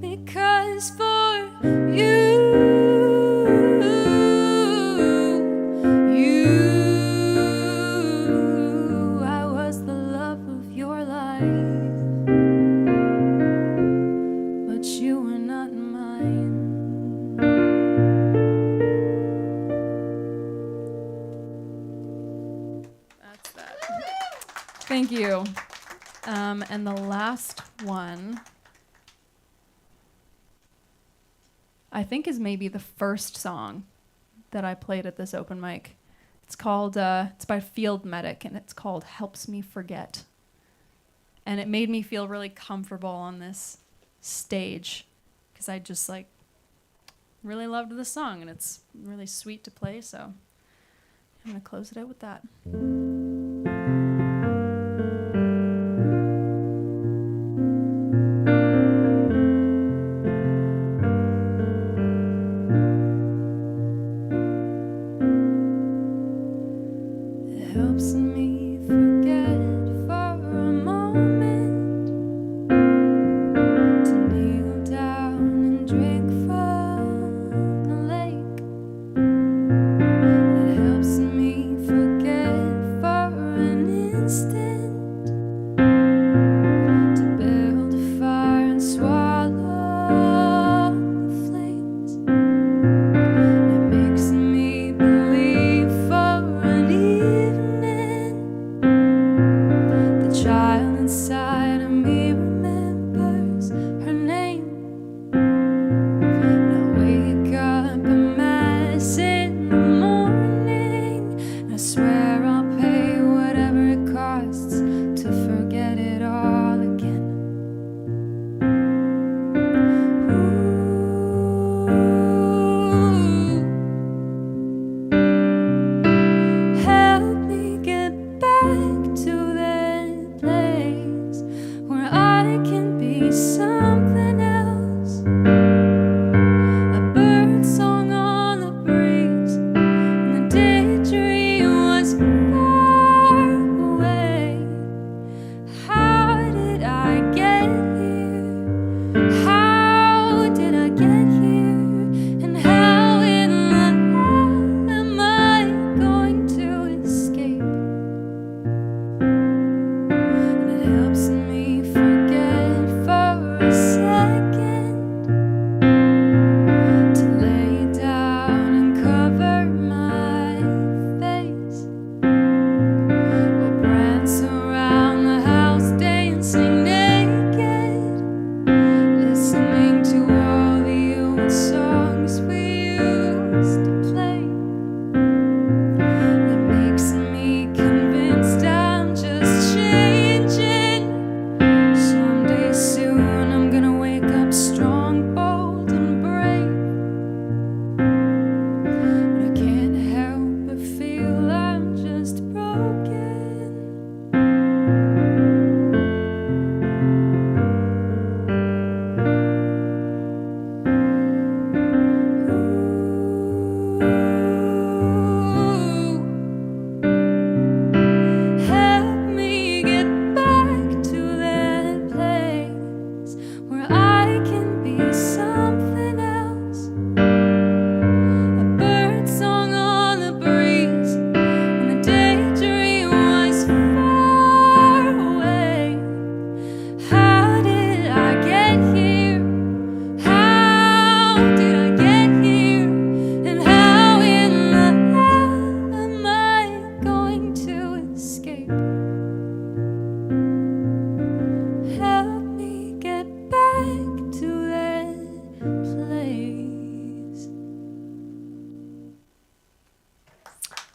Because for you, I was the love of your life, but you were not mine. That's that. Thank you. And the last one, I think, is maybe the first song that I played at this open mic. It's called, it's by Field Medic, and it's called Helps Me Forget. And it made me feel really comfortable on this stage because I just like really loved this song, and it's really sweet to play, so I'm going to close it out with that. It helps me forget for a moment, to kneel down and drink from the lake.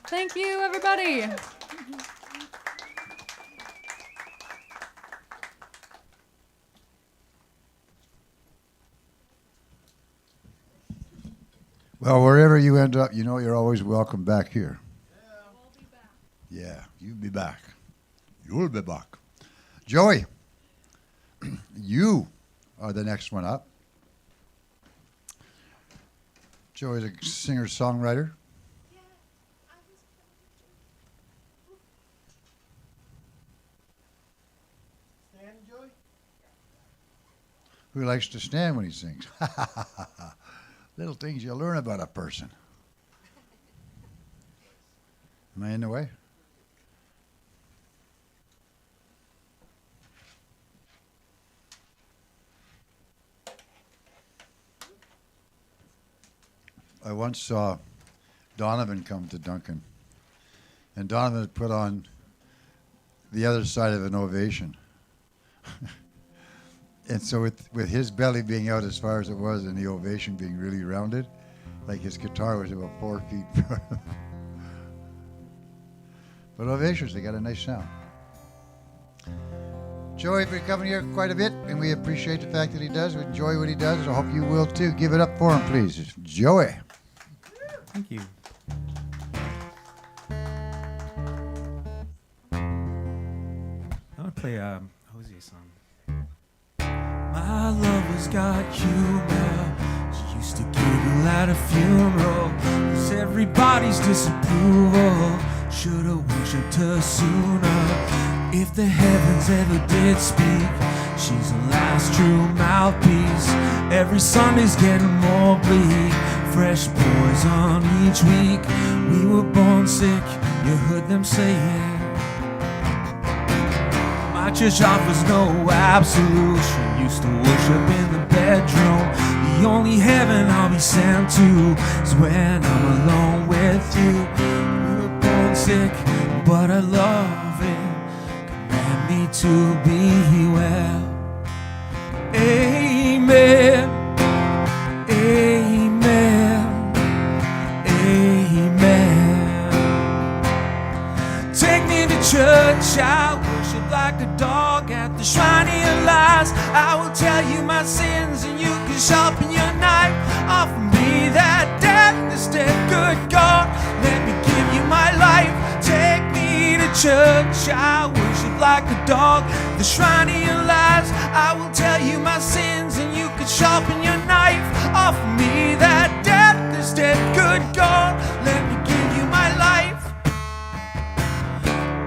Thank you, everybody. Well, wherever you end up, you know you're always welcome back here. Yeah, you'll be back. You'll be back. Joey, you are the next one up. Joey's a singer-songwriter. Who likes to stand when he sings? Little things you learn about a person. Am I in the way? I once saw Donovan come to Duncan, and Donovan had put on the other side of an ovation. And so with his belly being out as far as it was and the ovation being really rounded, like his guitar was about 4 feet in front of him. But ovations, they got a nice sound. Joey's been coming here quite a bit, and we appreciate the fact that he does. We enjoy what he does. I hope you will too. Give it up for him, please. It's Joey. Thank you. I want to play a Hosea song. My lover's got humor. She used to giggle at a funeral. Cause everybody's disapproval should've worshipped her sooner. If the heavens ever did speak, she's the last true mouthpiece. Every Sunday's getting more bleak. Fresh poison each week. We were born sick, you heard them say it. My church offers no absolution. Used to worship in the bedroom. The only heaven I'll be sent to is when I'm alone with you. We were born sick, but I love it. Command me to be well. Amen. Amen. Amen. Take me to church, I worship like a dog at the shrine of your lies. I will tell you my sins and you can sharpen your knife. Offer me that deathless dead, good God. Let me give you my life. Take me to church, I worship like a dog at the shrine of your lies. I will tell you my sins and you can sharpen your knife. Offer me that deathless dead, good God. Let me give you my life.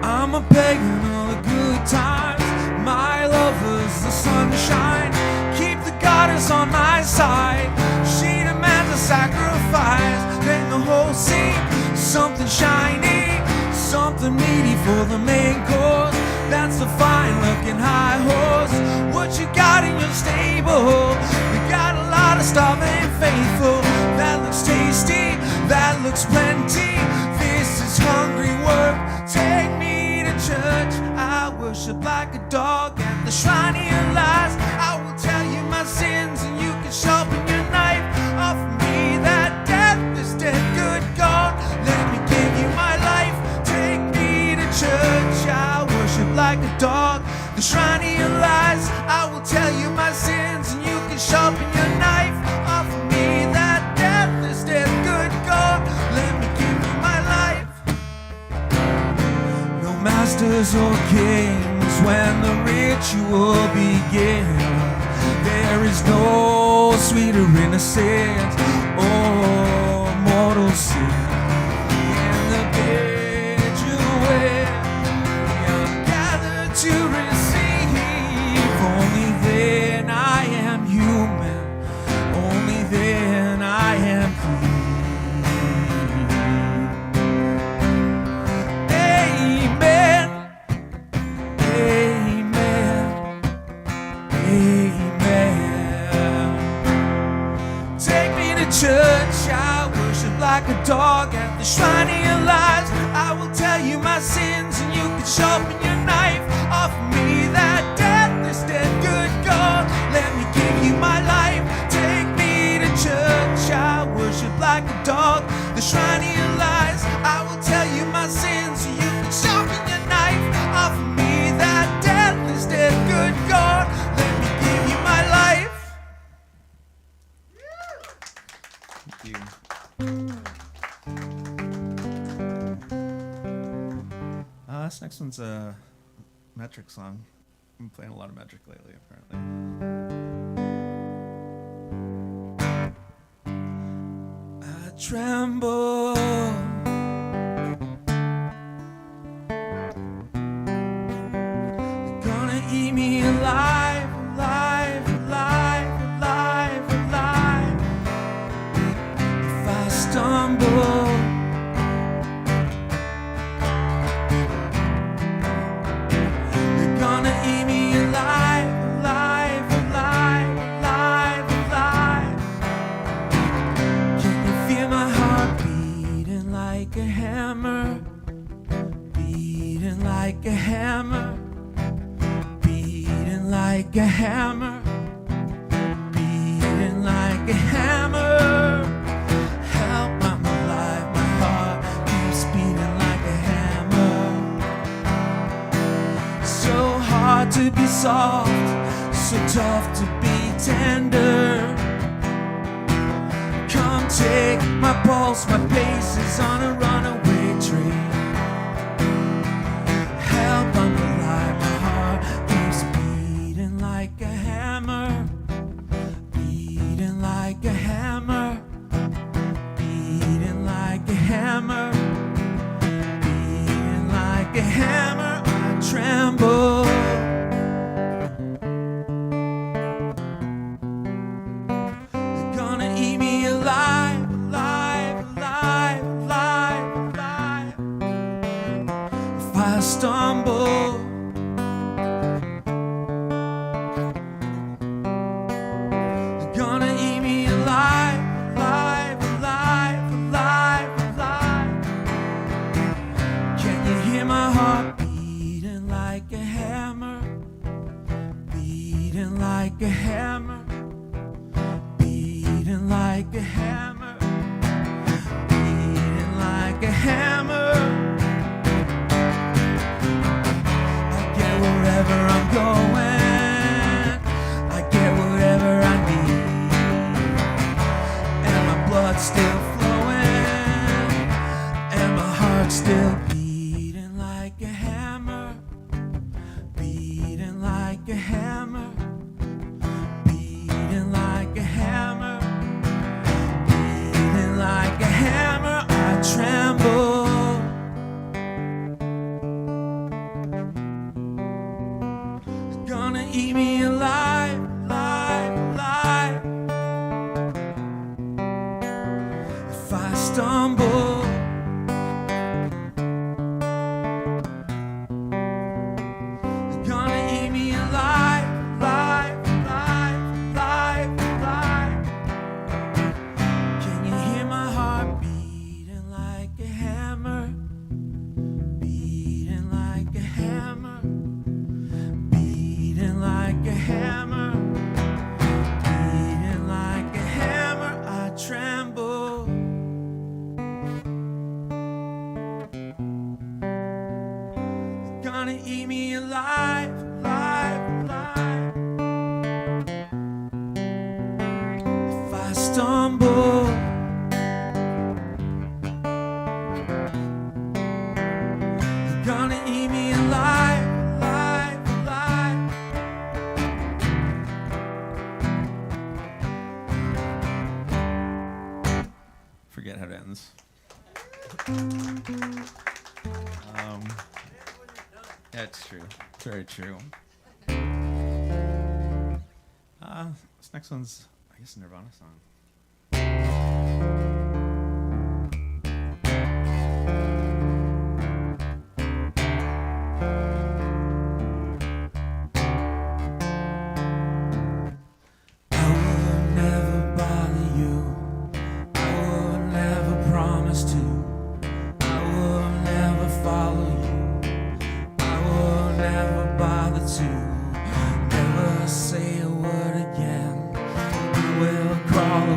I'm a pagan of the good times. My lover's the sunshine. Keep the goddess on my side. She demands a sacrifice. Then the whole scene, something shiny, something meaty for the main course. That's the fine-looking high horse. What you got in your stable? We got a lot of starving faithful. That looks tasty, that looks plenty. This is hungry work. Take me to church. I worship like a dog at the shrine of your lies. I will tell you my sins and you can sharpen your knife. Offer me that deathless dead, good God. Let me give you my life. Take me to church. I worship like a dog, the shrine of your lies. I will tell you my sins and you can sharpen your knife. Offer me that deathless dead, good God. Let me give you my life. No masters or kings when the ritual begins. There is no sweeter innocence or mortal sin. In the bed you wear, you're gathered to receive. Only then I am human. Only then I am clean. Amen. Amen. Amen. Take me to church. I worship like a dog at the shrine of your lies. I will tell you my sins and you can sharpen your knife. Offer me that deathless dead, good God. Let me give you my life. Take me to church. I worship like a dog, the shrine of your lies. I will tell you my sins, so you can sharpen your knife. Offer me that death instead. Good God, let me give you my life. Thank you. This next one's a metric song. I've been playing a lot of metric lately, apparently. I tremble. They're gonna eat me alive, alive, alive, alive, alive. If I stumble, they're gonna eat me alive, alive, alive, alive, alive. Can you feel my heart beating like a hammer? Beating like a hammer. Beating like a hammer. Beating like a hammer. Help, I'm alive. My heart keeps beating like a hammer. So hard to be soft, so tough to be tender. Come take my pulse, my pace is on a runaway train. Help, I'm alive, my heart keeps beating like a hammer. Beating like a hammer. Beating like a hammer. Beating like a hammer, I tremble. They're gonna eat me alive, alive, alive, alive, alive. If I stumble, they're gonna eat me alive, alive, alive, alive, alive. Can you hear my heart beating like a hammer? Beating like a hammer. Beating like a hammer. Beating like a hammer. I get wherever I'm going. I get whatever I need. And my blood's still flowing. And my heart's still beating like a hammer. Beating like a hammer. Beating like a hammer. Beating like a hammer, I tremble. They're gonna eat me alive, alive, alive. If I stumble, they're gonna eat me alive, alive, alive, alive, alive. Can you hear my heart beating like a hammer? Beating like a hammer. Beating like a hammer. Beating like a hammer, I tremble. They're gonna eat me alive, alive, alive. If I stumble, they're gonna eat me alive, alive, alive. Forget how it ends. Yeah, it's true. It's very true. This next one's, I guess, a Nirvana song. I will never bother you. I will never promise to. I will never follow you. I will never bother to. Never say a word again. I will crawl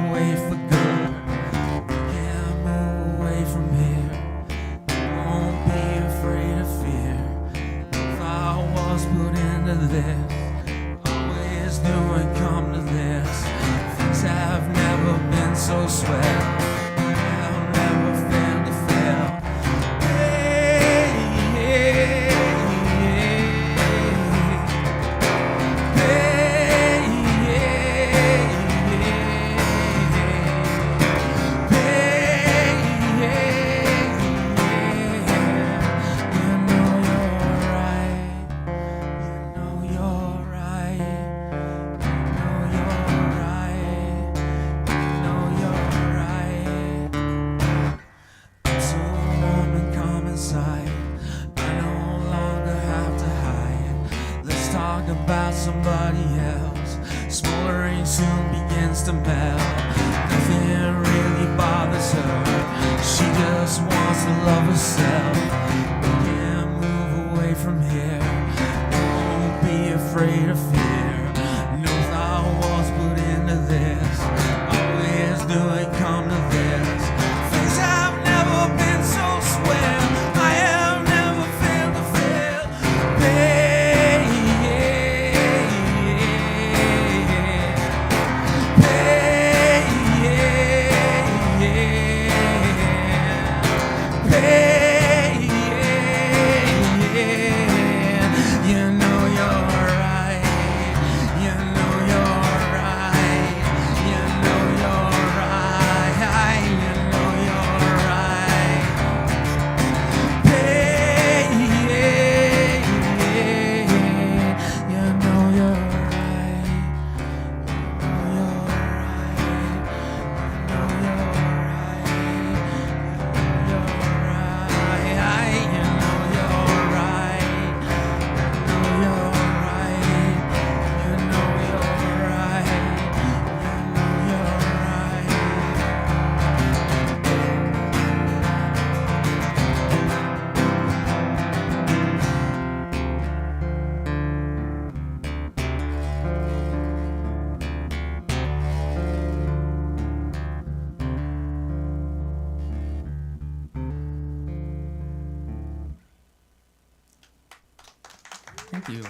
Thank you.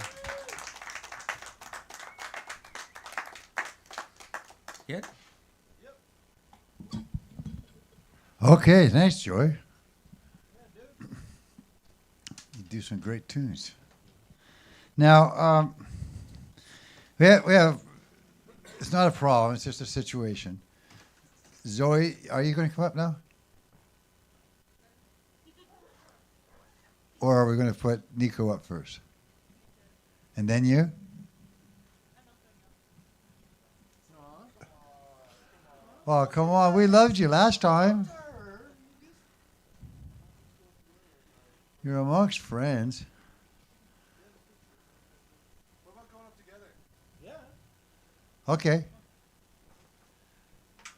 Good? Okay, thanks, Joy. You do some great tunes. Now, we have, it's not a problem, it's just a situation. Zoe, are you going to come up now? Or are we going to put Nico up first? And then you? Oh, come on. We loved you last time. You're amongst friends. What about going up together? Yeah. Okay.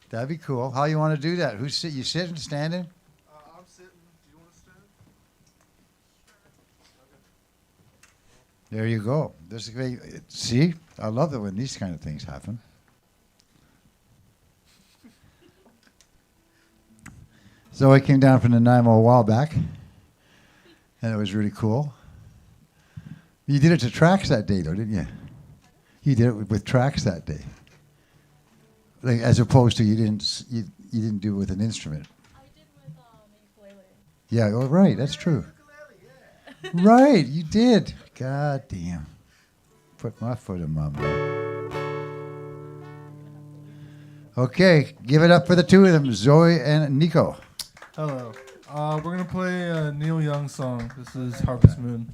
That'd be cool. How you want to do that? Who's you sitting, standing? I'm sitting. Do you want to stand? There you go. This is great. See, I love it when these kind of things happen. So I came down from the Nanaimo a while back, and it was really cool. You did it to tracks that day, though, didn't you? You did it with tracks that day, like as opposed to you didn't do it with an instrument. I did with ukulele. Yeah, oh, right, that's true. Right, you did. God damn. Put my foot in my mouth. Okay, give it up for the two of them, Zoe and Nico. Hello. We're going to play a Neil Young song. This is Harvest Moon.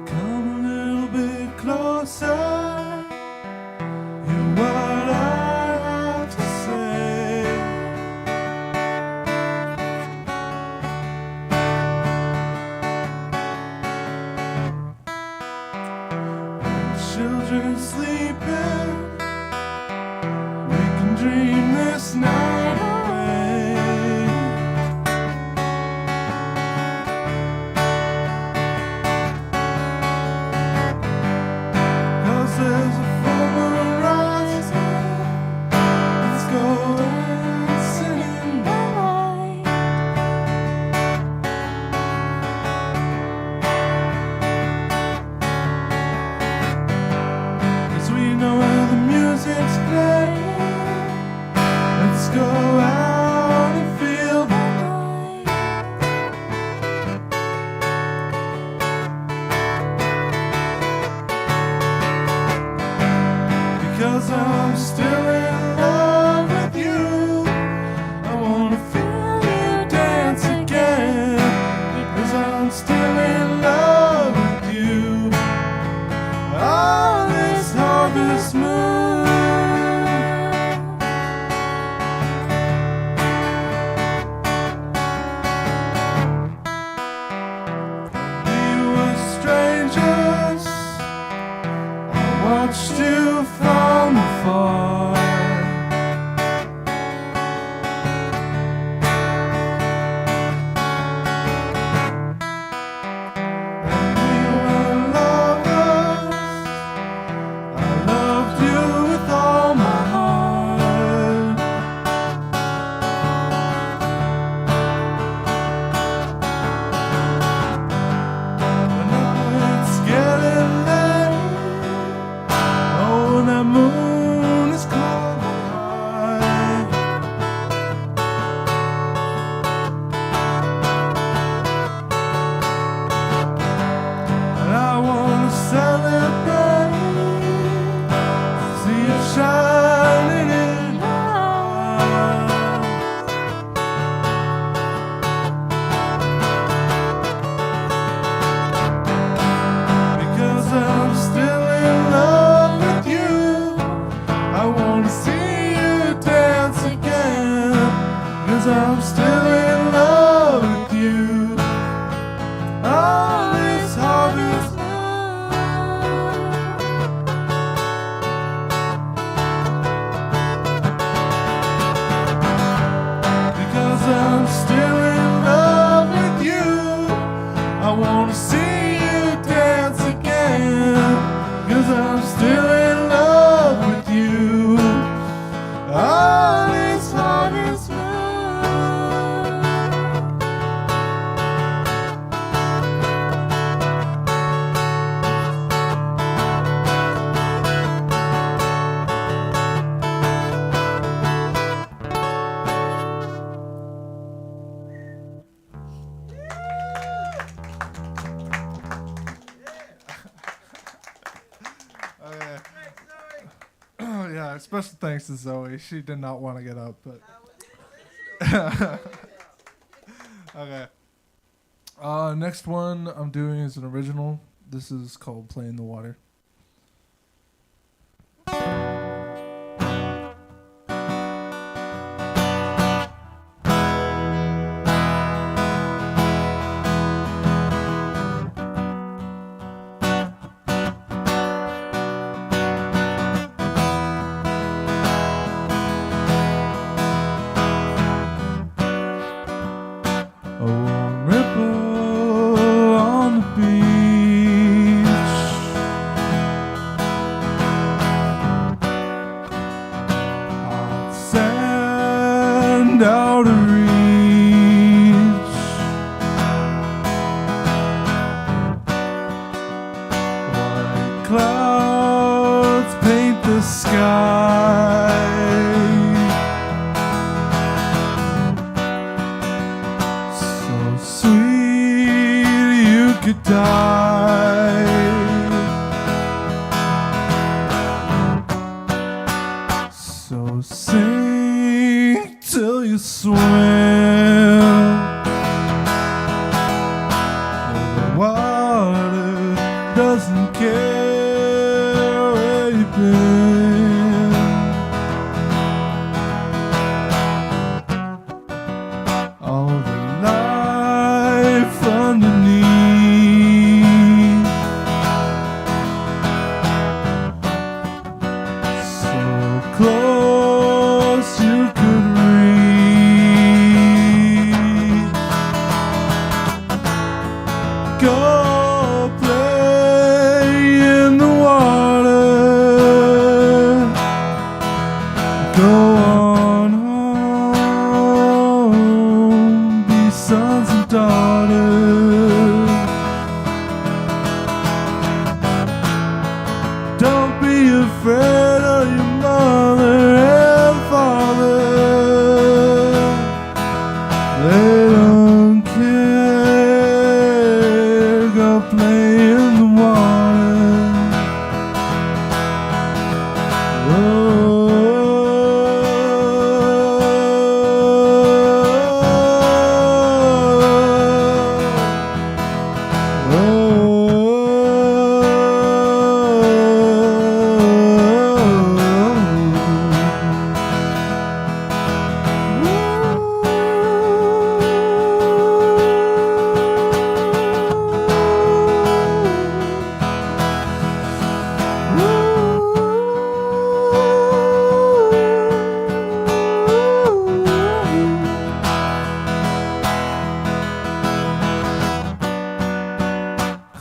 Come a little bit closer. Hear what I have to say. When children sleeping, we can dream this night away. 'Cause there's a full moon rising. Let's go dancing in the light. 'Cause we know where the music's playing. Let's go out and feel the night. Because I'm still in love with you. I wanna feel you dance again. Because I'm still in love with you. On this harvest moon. We were strangers. I watched you from afar. And we were lovers. I loved you with all my heart. But now it's getting late. Oh, that moon is climbing high. And I wanna celebrate. See it shining in your eyes. Because I'm still in love with you. I wanna see you dance again. Because I'm still in love with you. On this harvest moon. Because I'm still in love with you. Special thanks to Zoe. She did not want to get up, but. Okay. Next one I'm doing is an original. This is called "Play in the Water." A warm ripple on the beach. Hot sand out of reach. White clouds paint the sky. So sweet you could die. So sing till you swim. The water doesn't care where you've been. All the life underneath. So close you could reach. Go play in the water. Go on home, be sons and daughters. Don't be afraid of your mother and father. They don't care. Go play in the water.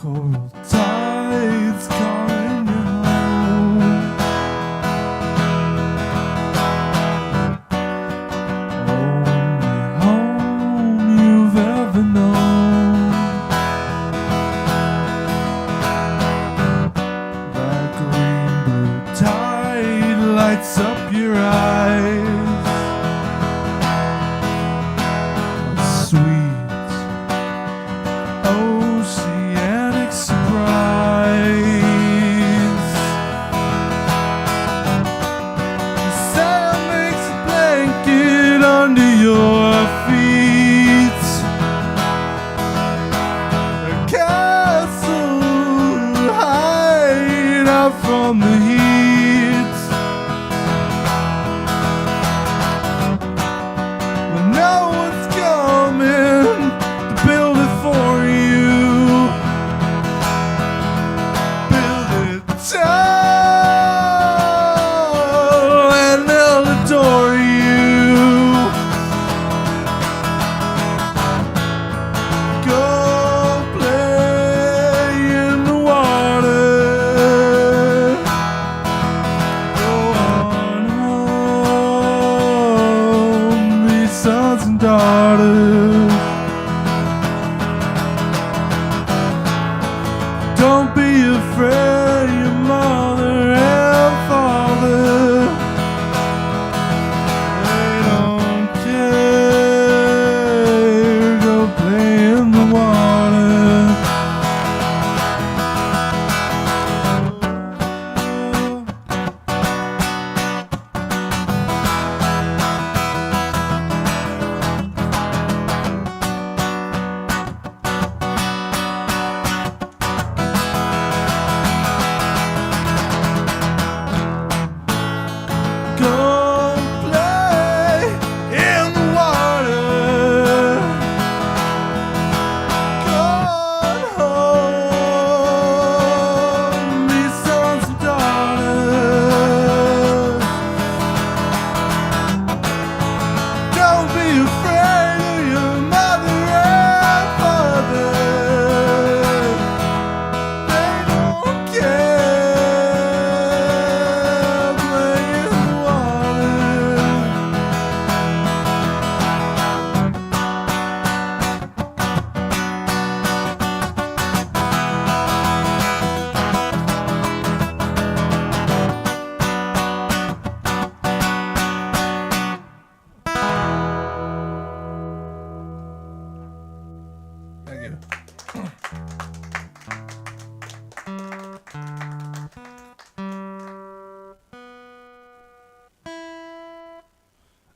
Cold tides calling you home. Only home you've ever known. That green blue tide lights up your eyes. A sweet oceanic surprise. The sail makes a blanket under your feet. A castle hide out from the heat. When no one's coming to build it for you. Build it tall and they'll adore you. Go play in the water. Go on home, be sons and daughters. Don't be afraid of your mother and father. They don't care. Go play in the water.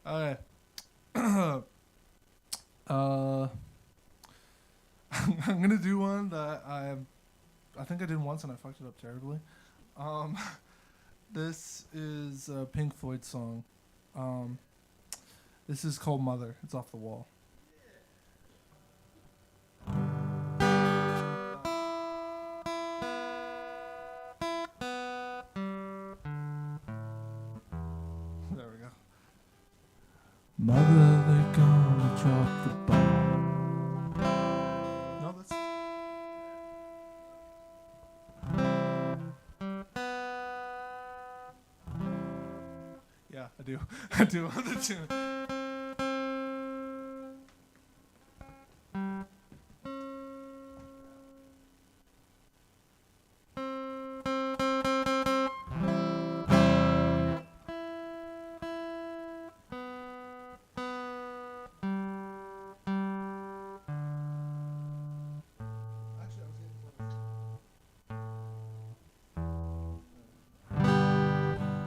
Okay. I'm gonna do one that I think I did once and I fucked it up terribly. This is a Pink Floyd song. This is called Mother. It's Off the Wall. There we go. Mother, they're gonna drop the bomb. No, that's... Yeah, I do. I do on the tune.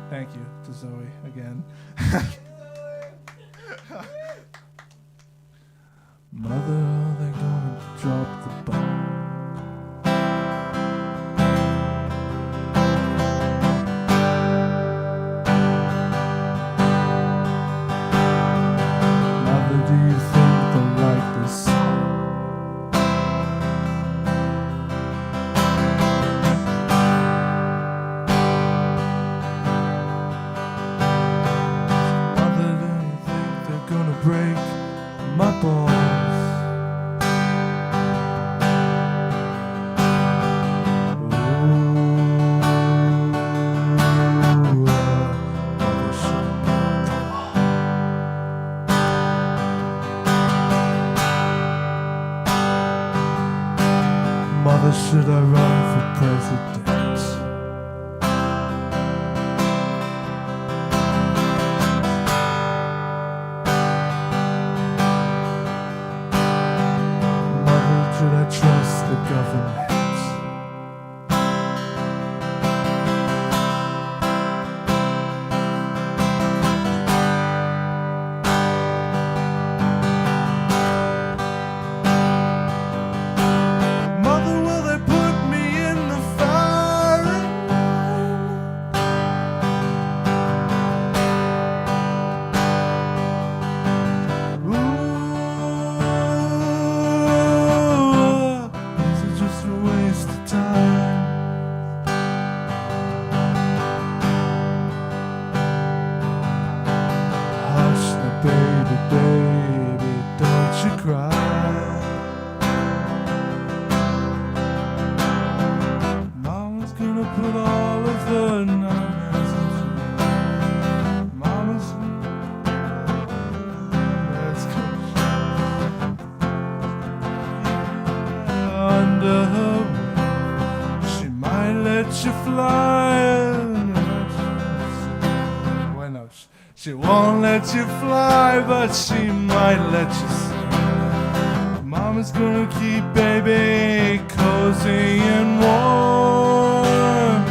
Thank you to Zoe again. Mother, they're gonna drop the bomb. Mother, do you think they'll like this song? Mother, do you think they're gonna break my balls? Mother, should I run for president? Mother, should I trust the government? Mother, will they put me in the firing line? Ooh, is it just a waste of time? Hush now, baby, baby, don't you cry. Mama's gonna put all of the numbers into Mama's under her wing. She might let you fly. Well, no, she won't let you fly, but she might let you sing. Mama's gonna keep baby cozy and warm.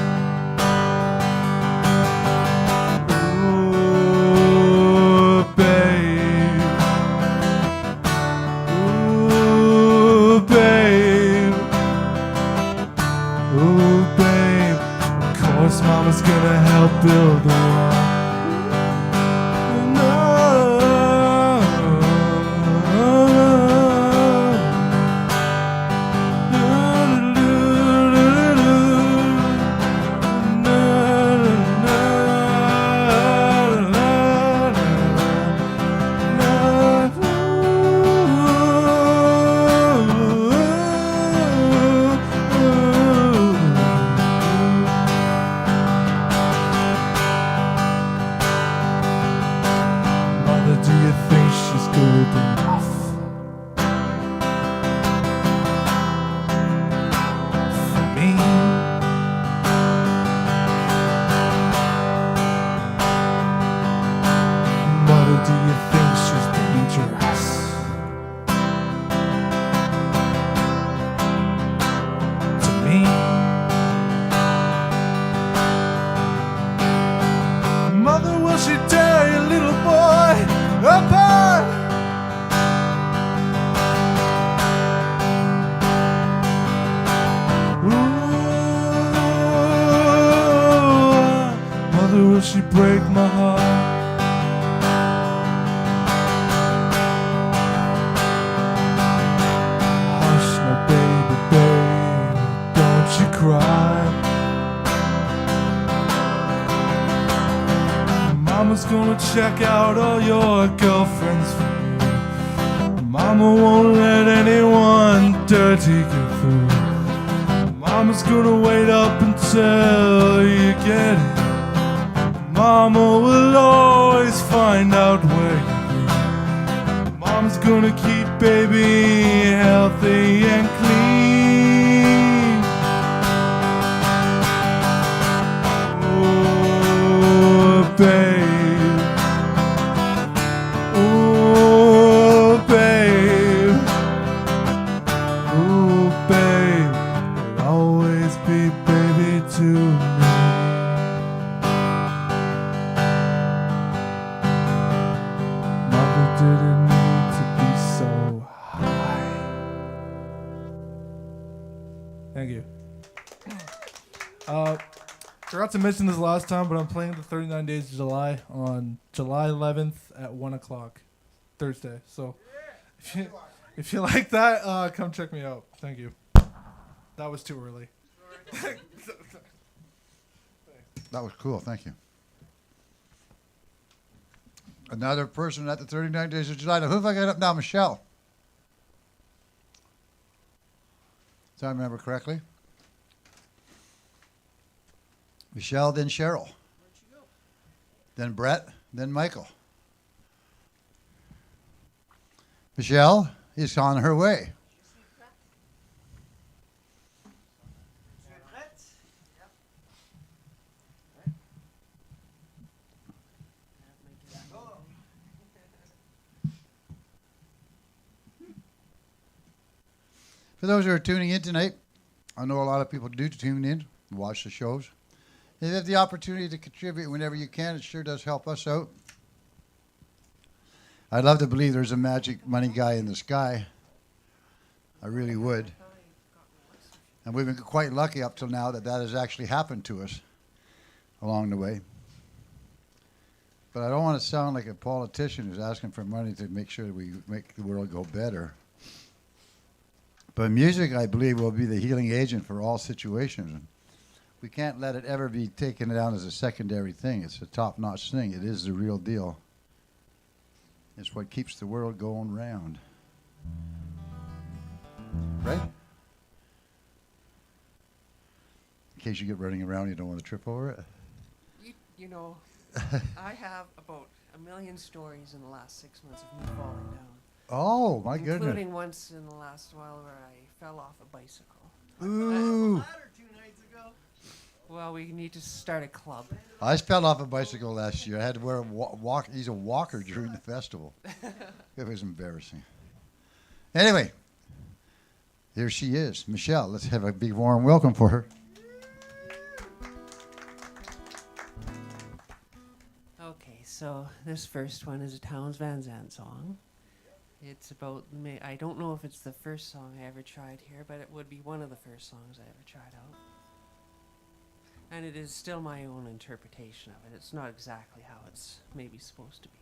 Ooh, babe. Ooh, babe. Ooh, babe. Of course, Mama's gonna help build the wall. Mother, do you think she's good enough for me? Mother, do you think she's dangerous to me? Mother, will she tell you, little boy? will check out all your girlfriends for you. Mama won't let anyone dirty get through. Mama's gonna wait up until you get it. Mama will always find out where you've been. Mom's gonna keep baby healthy and clean. Oh, babe. Oh, babe. Oh, babe. You'll always be baby to me. Mother didn't need to be so high. Thank you. Forgot to mention this last time, but I'm playing the 39 Days of July on July 11th at 1 o'clock, Thursday. So if you like that, come check me out. Thank you. That was too early. That was cool. Thank you. Another person at the 39 Days of July. Now, who have I got up now? Michelle. If I remember correctly. Michelle, then Cheryl. Then Brett, then Michael. Michelle is on her way. For those who are tuning in tonight, I know a lot of people do tune in, watch the shows. If you have the opportunity to contribute whenever you can, it sure does help us out. I'd love to believe there's a magic money guy in the sky. I really would. And we've been quite lucky up till now that that has actually happened to us along the way. But I don't want to sound like a politician who's asking for money to make sure that we make the world go better. But music, I believe, will be the healing agent for all situations. We can't let it ever be taken down as a secondary thing. It's a top-notch thing. It is the real deal. It's what keeps the world going round. Right? In case you get running around, you don't want to trip over it. You know, I have about 1 million stories in the last 6 months of me falling down. Oh, my goodness. Including once in the last while where I fell off a bicycle. Ooh. Well, we need to start a club. I fell off a bicycle last year. I had to wear he's a walker during the festival. It was embarrassing. Anyway, here she is, Michelle. Let's have a big warm welcome for her. Okay, so this first one is a Townes Van Zandt song. It's about, I don't know if it's the first song I ever tried here, but it would be one of the first songs I ever tried out. And it is still my own interpretation of it. It's not exactly how it's maybe supposed to be.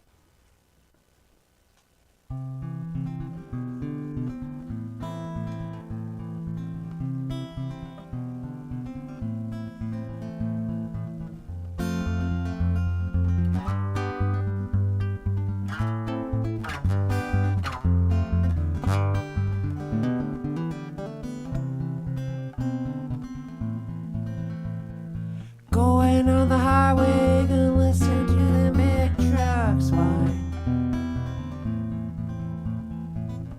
Going on the highway, gonna listen to the big trucks whine.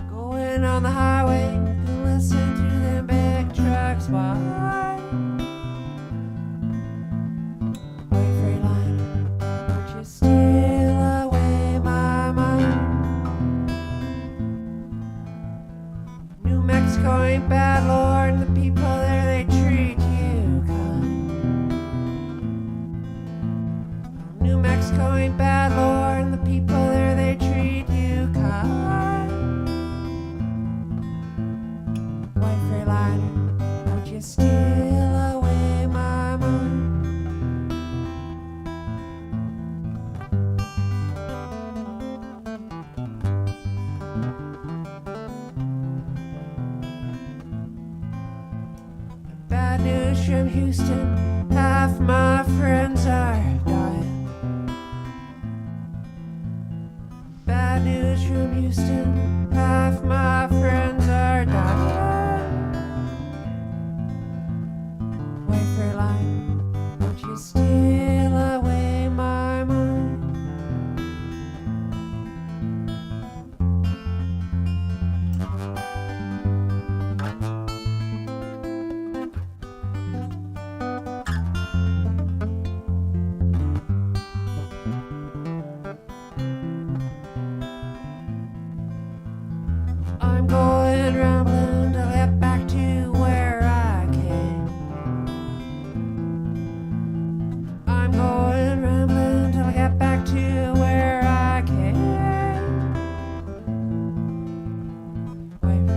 Going on the highway, gonna listen to the big trucks whine. Wait for your line, but you steal away my mind. New Mexico ain't bad, Lord, and the people there, they treat you kind. New Mexico ain't bad, Lord, and the people there, they treat you kind. Wait for your line, don't you steal away my mind. Bad news from Houston, half my friends are dying. Houston, half my friends are dying. Wait for line, won't you steal away my mind? I'm going rambling to get back to where I came. I'm going rambling till I get back to where I came. Wait.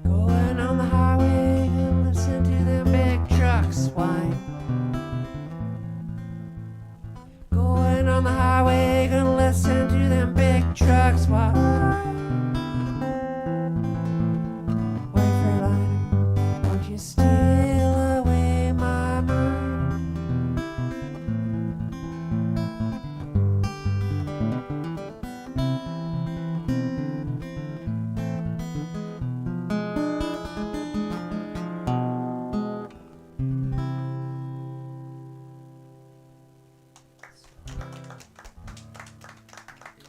Going on the highway and listen to them big trucks whine. Going on the highway and listen to them big trucks whine. Wait for a line, won't you steal away my mind?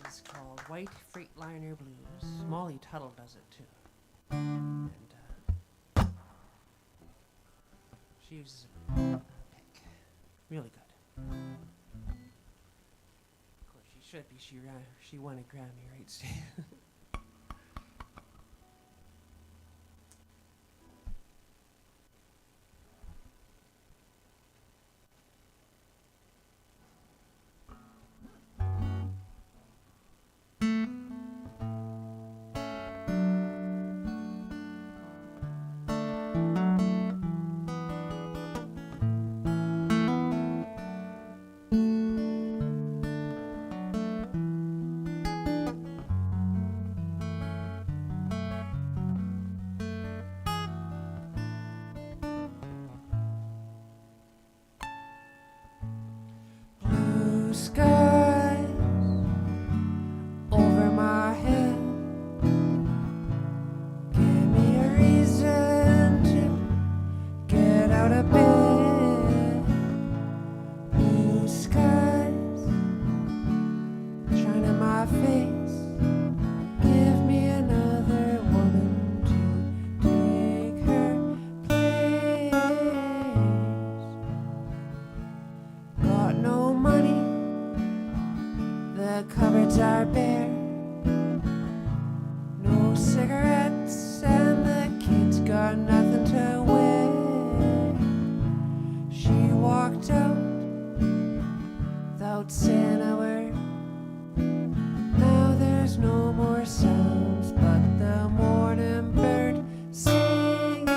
It's called White Freightliner Blues. Molly Tuttle does it too. And she uses a pick. Really good. Of course, she should be. She won a Grammy, right, Steve? Blue skies over my head. Give me a reason to get out of bed. Blue skies shining my face. Give me another woman to take her place. Got no money, the cupboards are bare. No cigarettes, and the kids got nothing to wear. She walked out without saying a word. Now there's no more sounds but the morning bird singing.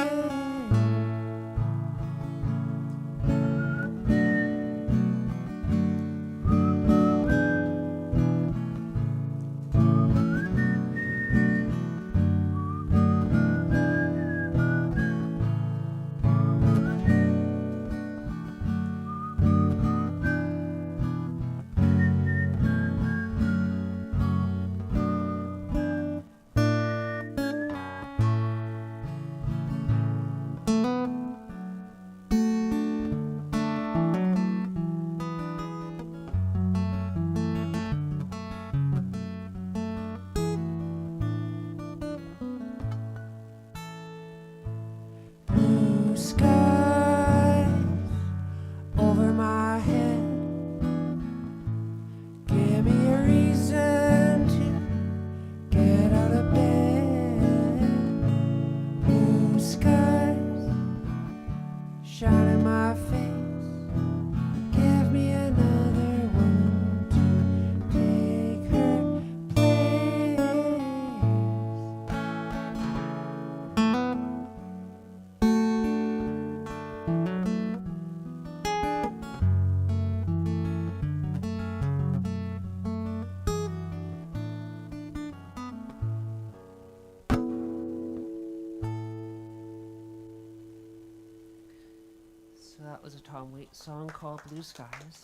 was a Tom Waits song called Blue Skies.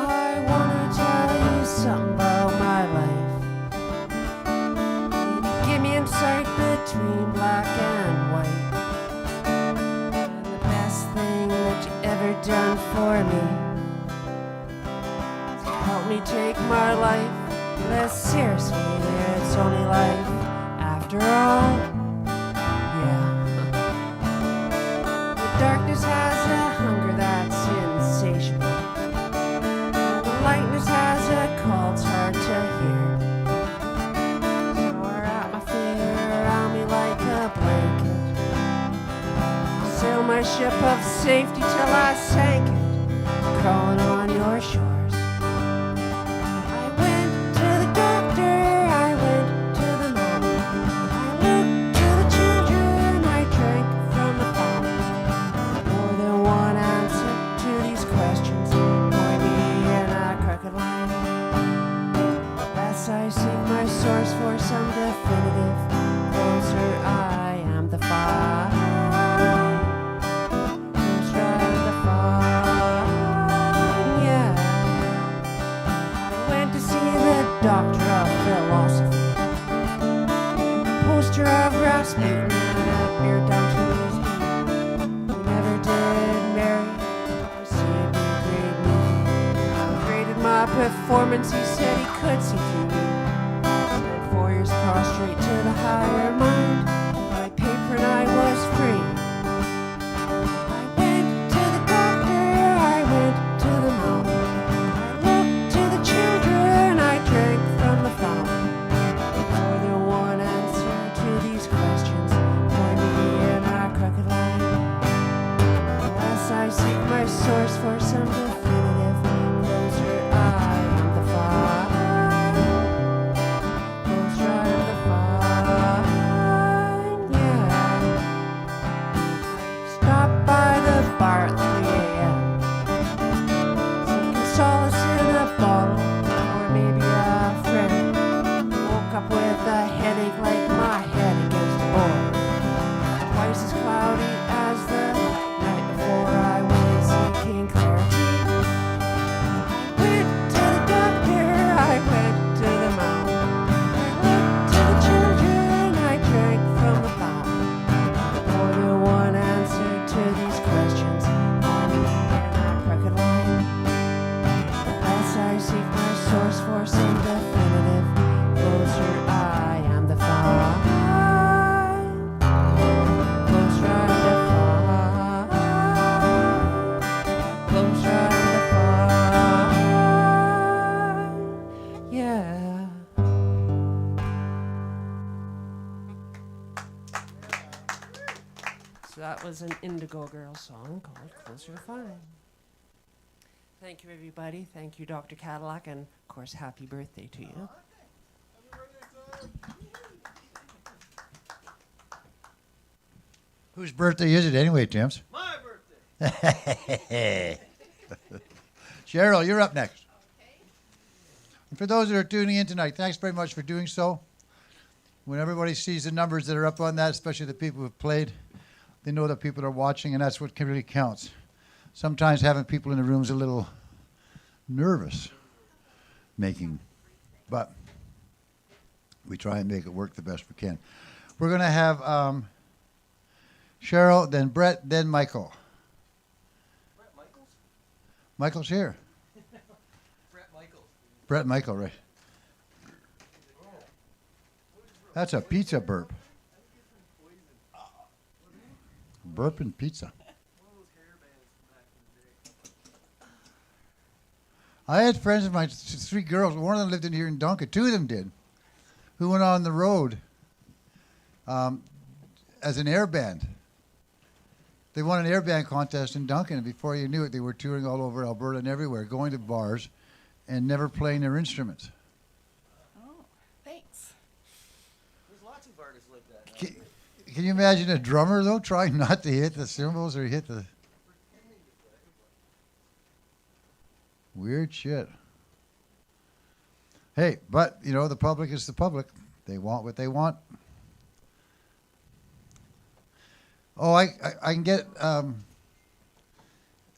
I wanna tell you something about my life. Maybe give me insight between black and white. And the best thing that you ever done for me is help me take my life less seriously. It's only life after all. Yeah. The darkness has a hunger that's insatiable. The lightness has a call, it's hard to hear. So I wrap my fear around me like a blanket. Sail my ship of safety till I sank it, crawling on your shores. I went to the doctor, I went to the mountain. I looked to the children, I drank from the fountain. More than one answer to these questions, point me in a crooked line. Unless I seek my source for some definitive closer, I am the fire. Closer, I am the fire. Yeah. I went to see the doctor of philosophy. Poster of Rasputin and a beard down to his knee. He never did marry or see a great movie. Graded my performance, he said he could see through me. Spent 4 years prostrate to the higher mind. My paper and I was free. I went to the doctor, I went to the mountain. I looked to the children, I drank from the fountain. More than one answer to these questions, point me in a crooked line. Unless I seek my source for some definitive closer, I am the fire. Closer, I am the fire. Yeah. Stop by the bar at 3 a.m. Seeking solace in a bottle, or maybe a friend. Woke up with a headache like my head against the board. Twice as cloudy as the night before. I went seeking clarity. I went to the doctor, I went to the mountain. I looked to the children, I drank from the fountain. More than one answer to these questions, on a crooked line. Unless I seek my source for some definitive closer, I am the fire. Closer, I am the fire. Closer, I am the fire. Yeah. So that was an Indigo Girl song called Closer to Fine. Thank you, everybody. Thank you, Dr. Cadillac, and of course, happy birthday to you. Whose birthday is it anyway, Tim's? My birthday. Cheryl, you're up next. And for those that are tuning in tonight, thanks very much for doing so. When everybody sees the numbers that are up on that, especially the people who've played, they know that people are watching, and that's what really counts. Sometimes having people in the room is a little nervous making, but we try and make it work the best we can. We're going to have Cheryl, then Brett, then Michael. Brett Michaels? Michael's here. Brett Michaels. Brett Michael, right. That's a pizza burp. Burp and pizza. I had friends of mine, 3 girls. One of them lived in here in Duncan. 2 of them did, who went on the road as an air band. They won an air band contest in Duncan, and before you knew it, they were touring all over Alberta and everywhere, going to bars and never playing their instruments. Oh, thanks. There's lots of artists like that. Can you imagine a drummer, though, trying not to hit the cymbals or hit the... Weird shit. Hey, but, you know, the public is the public. They want what they want. Oh, I can get,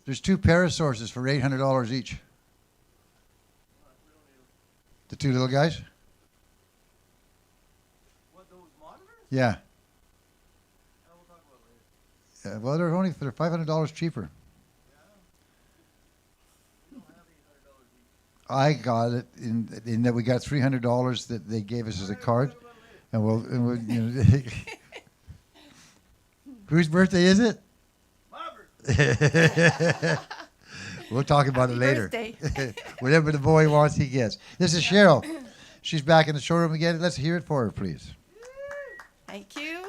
there's 2 Parasources for $800 each. The 2 little guys? What, those monitors? Yeah. We'll talk about it later. Yeah, well, they're $500 cheaper. We don't have $800 each. I got it in that we got $300 that they gave us as a card, and we'll you know, whose birthday is it? My birthday. We'll talk about it later. Birthday. Whatever the boy wants, he gets. This is Cheryl. She's back in the showroom again. Let's hear it for her, please. Thank you.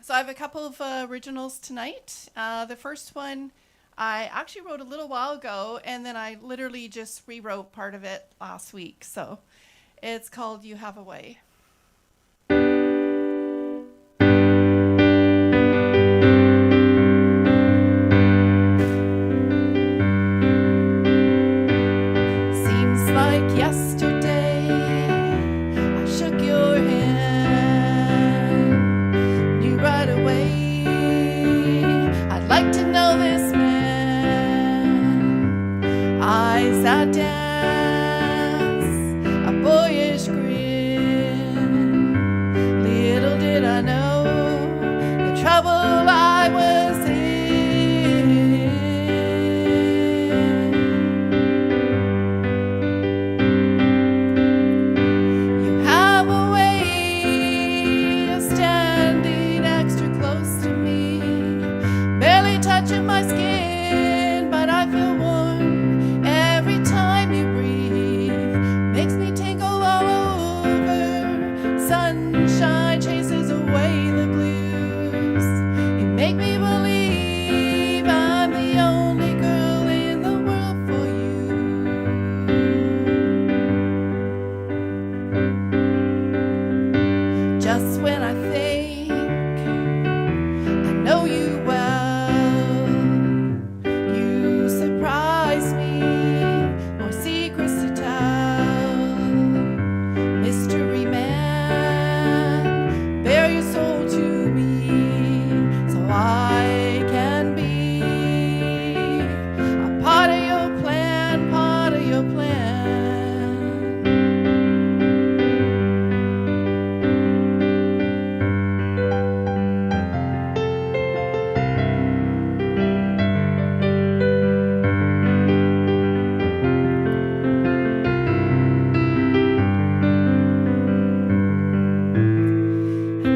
So I have a couple of originals tonight. The first one I actually wrote a little while ago, and then I literally just rewrote part of it last week. So it's called You Have a Way. Seems like yesterday I shook your hand. Knew right away I'd like to know this man. Eyes that dance, a boyish grin. Little did I know the trouble I was in. You have a way of standing extra close to me, barely touching my skin, but I feel warm every time you breathe. Makes me tingle all over. Sunshine chases away the blues. You make me believe I'm the only girl in the world for you. Just when I think I know you well, you surprise me, more secrets to tell. Mystery man, bare your soul to me, so I can be a part of your plan, part of your plan.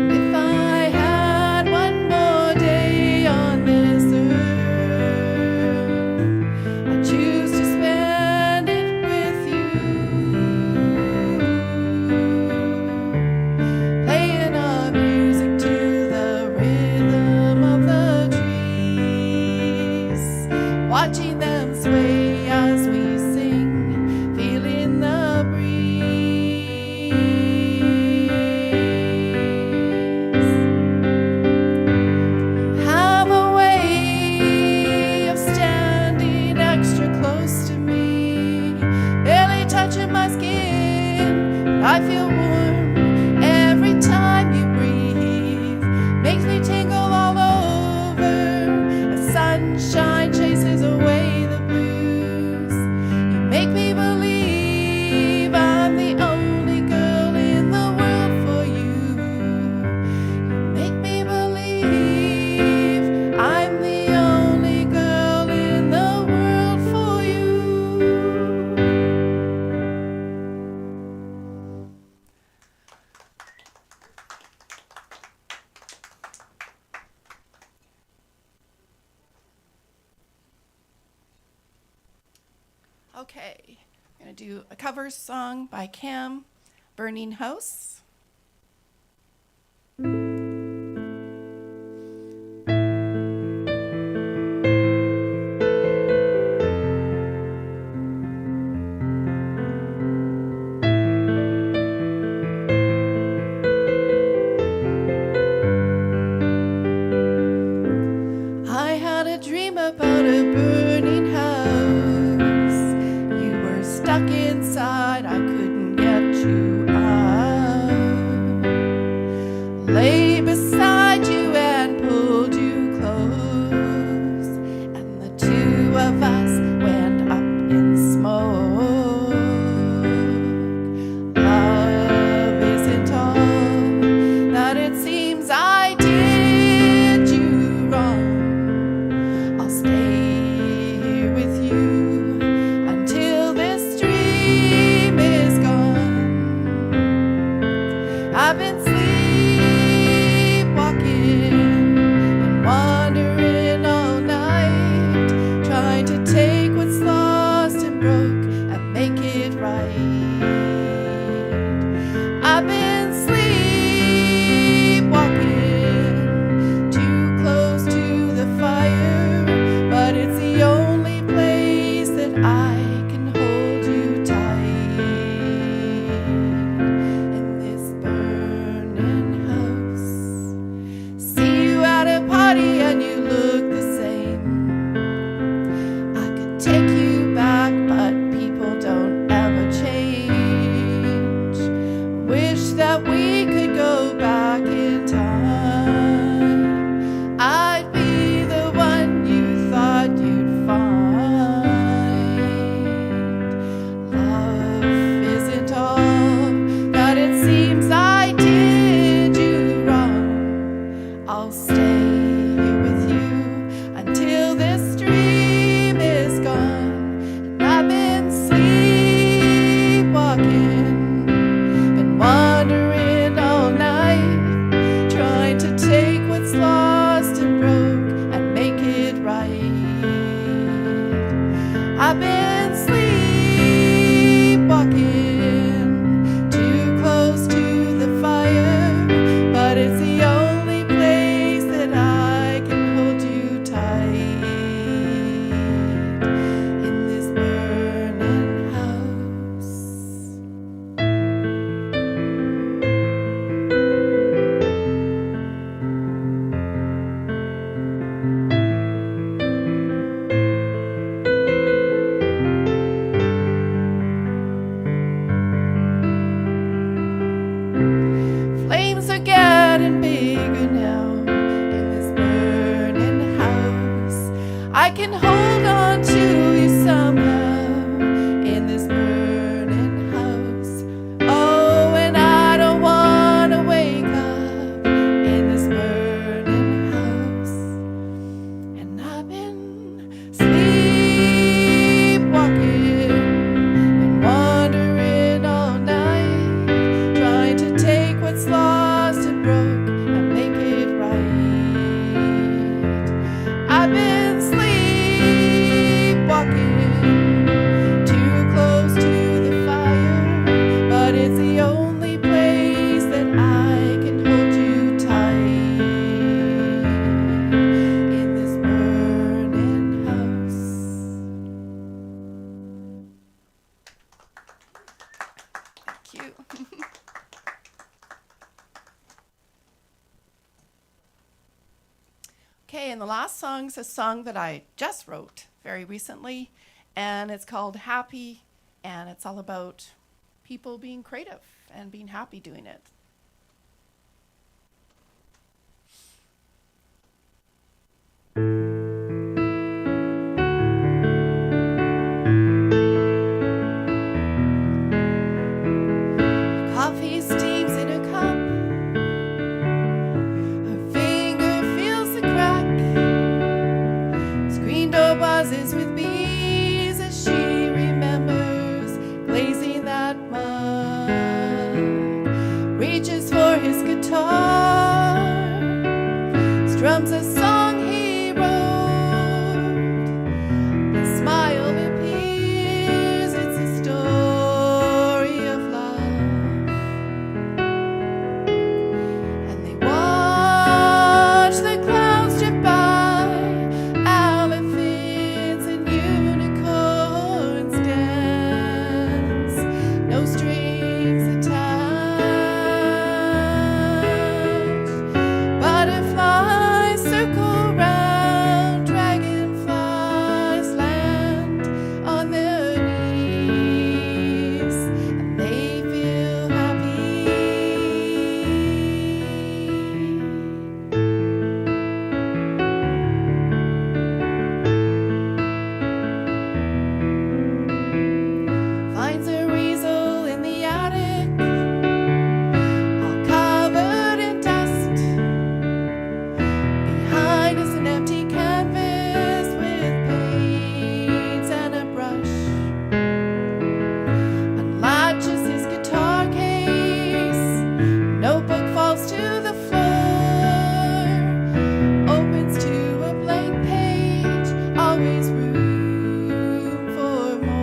If I had one more day on this earth, I'd choose to spend it with you, playing our music to the rhythm of the trees, watching them sway as we sing, feeling the breeze. Have a way of standing extra close to me, barely touching my skin, but I feel warm every time you breathe. Makes me tingle all over. The sunshine chases away the blues. You make me believe I'm the only girl in the world for you. Make me believe I'm the only girl in the world for you. Okay, I'm going to do a cover song by Cam, Burning House. can hold on to you somehow in this burning house. Oh, and I don't want to wake up in this burning house. And I've been sleepwalking, been wandering all night, trying to take what's lost and broke and make it right. I've been sleepwalking, too close to the fire, but it's the only place that I can hold you tight in this burning house. Thank you. Okay, and the last song's a song that I just wrote very recently, and it's called Happy, and it's all about people being creative and being happy doing it. Coffee steams in a cup. Her finger feels the crack. Screen door buzzes with bees as she remembers glazing that mug. Reaches for his guitar, strums a song he wrote. His smile appears, it's a story of love. And they watch the clouds drift by, elephants and unicorns dance, no strings attached. Butterflies circle round, dragonflies land on their knees, and they feel happy. Finds a weasel in the attic, all covered in dust. Behind is an empty canvas with paints and a brush. Unlatches his guitar case, notebook falls to the floor, opens to a blank page, always room for more.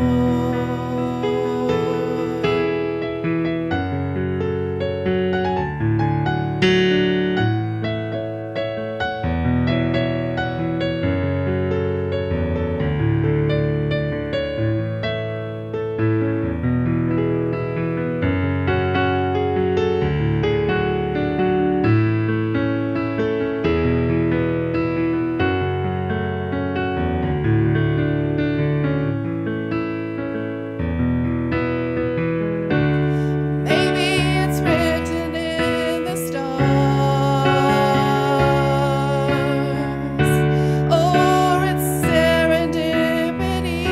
Maybe it's written in the stars, or it's serendipity.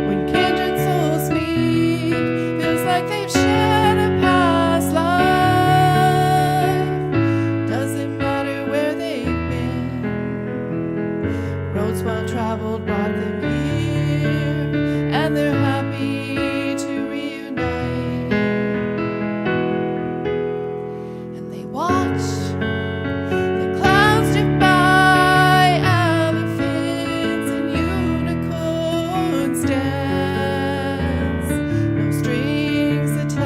When kindred souls meet, feels like they've shared a past life. Doesn't matter where they've been, roads well traveled brought them here, and they're happy to reunite. And they watch the clouds drift by, elephants and unicorns dance, no strings attached.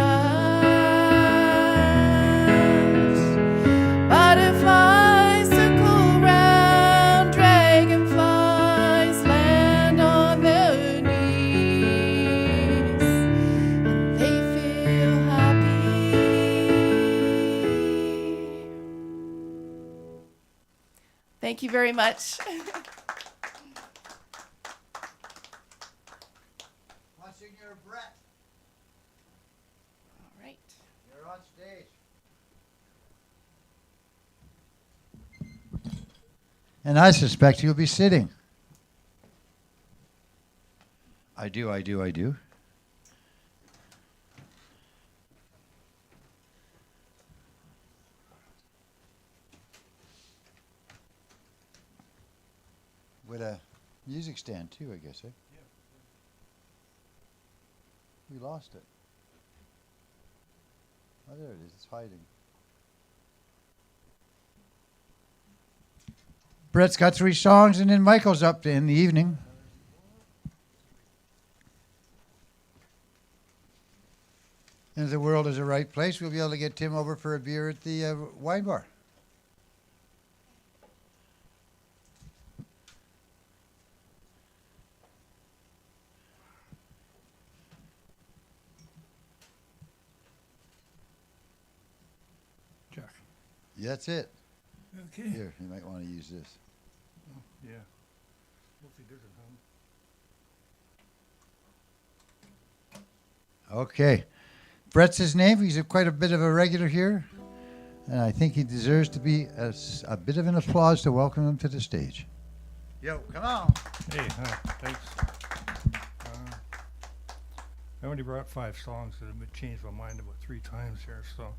Butterflies circle round, dragonflies land on their knees, and they feel happy. Thank you very much. Watching your breath. All right. You're on stage. And I suspect he'll be sitting. I do. With a music stand too, I guess, eh? Yeah. We lost it. Oh, there it is. It's hiding. Brett's got 3 songs, and then Michael's up in the evening. And if the world is the right place, we'll be able to get Tim over for a beer at the wine bar. Jack. Yeah, that's it. Okay. Here, you might want to use this. Oh, yeah. Hope he doesn't hum. Okay. Brett's his name. He's quite a bit of a regular here. And I think he deserves to be a bit of an applause to welcome him to the stage. Yo, come on. Hey, thanks. I only brought 5 songs that have changed my mind about 3 times here, so.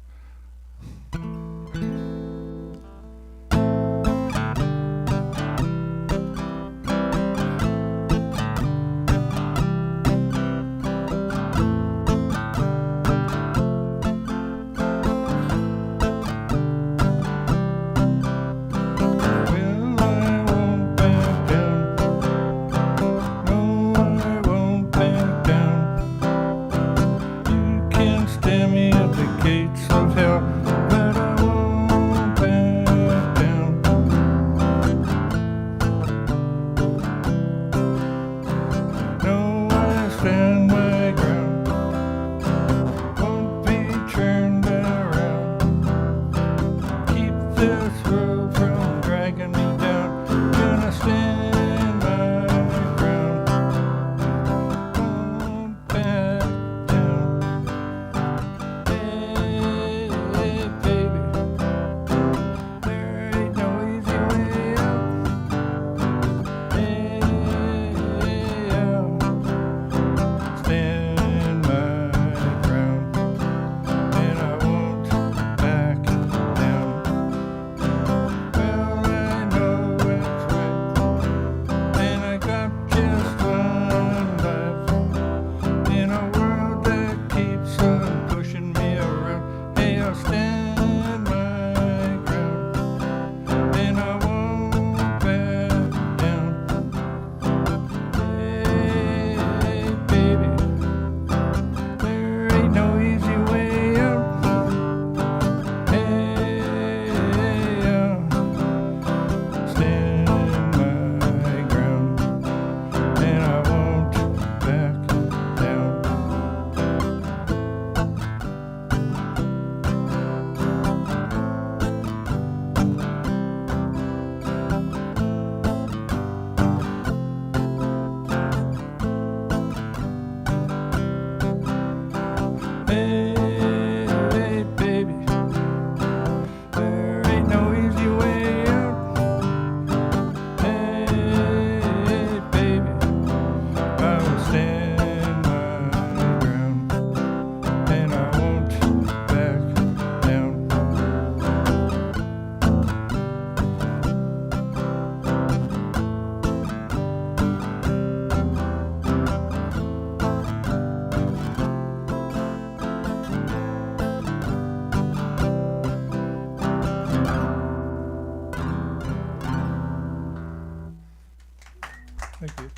Thank you.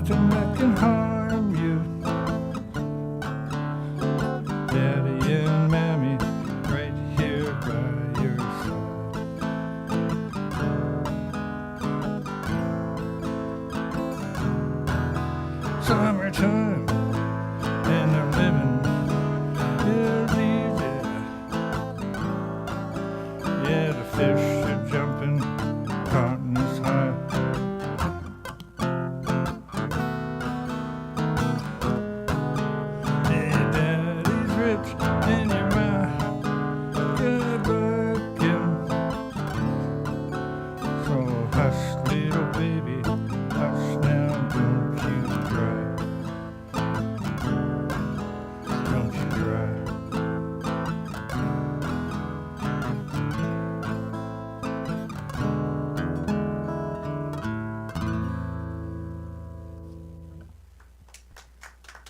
nothing that can harm you. Daddy and Mammy right here by your side. Summertime and I'm living is easy. Yeah, the fish are jumping, cotton is high. Yeah, daddy's rich and you're my good looking. So hush, little baby, hush now, don't you cry. Don't you cry.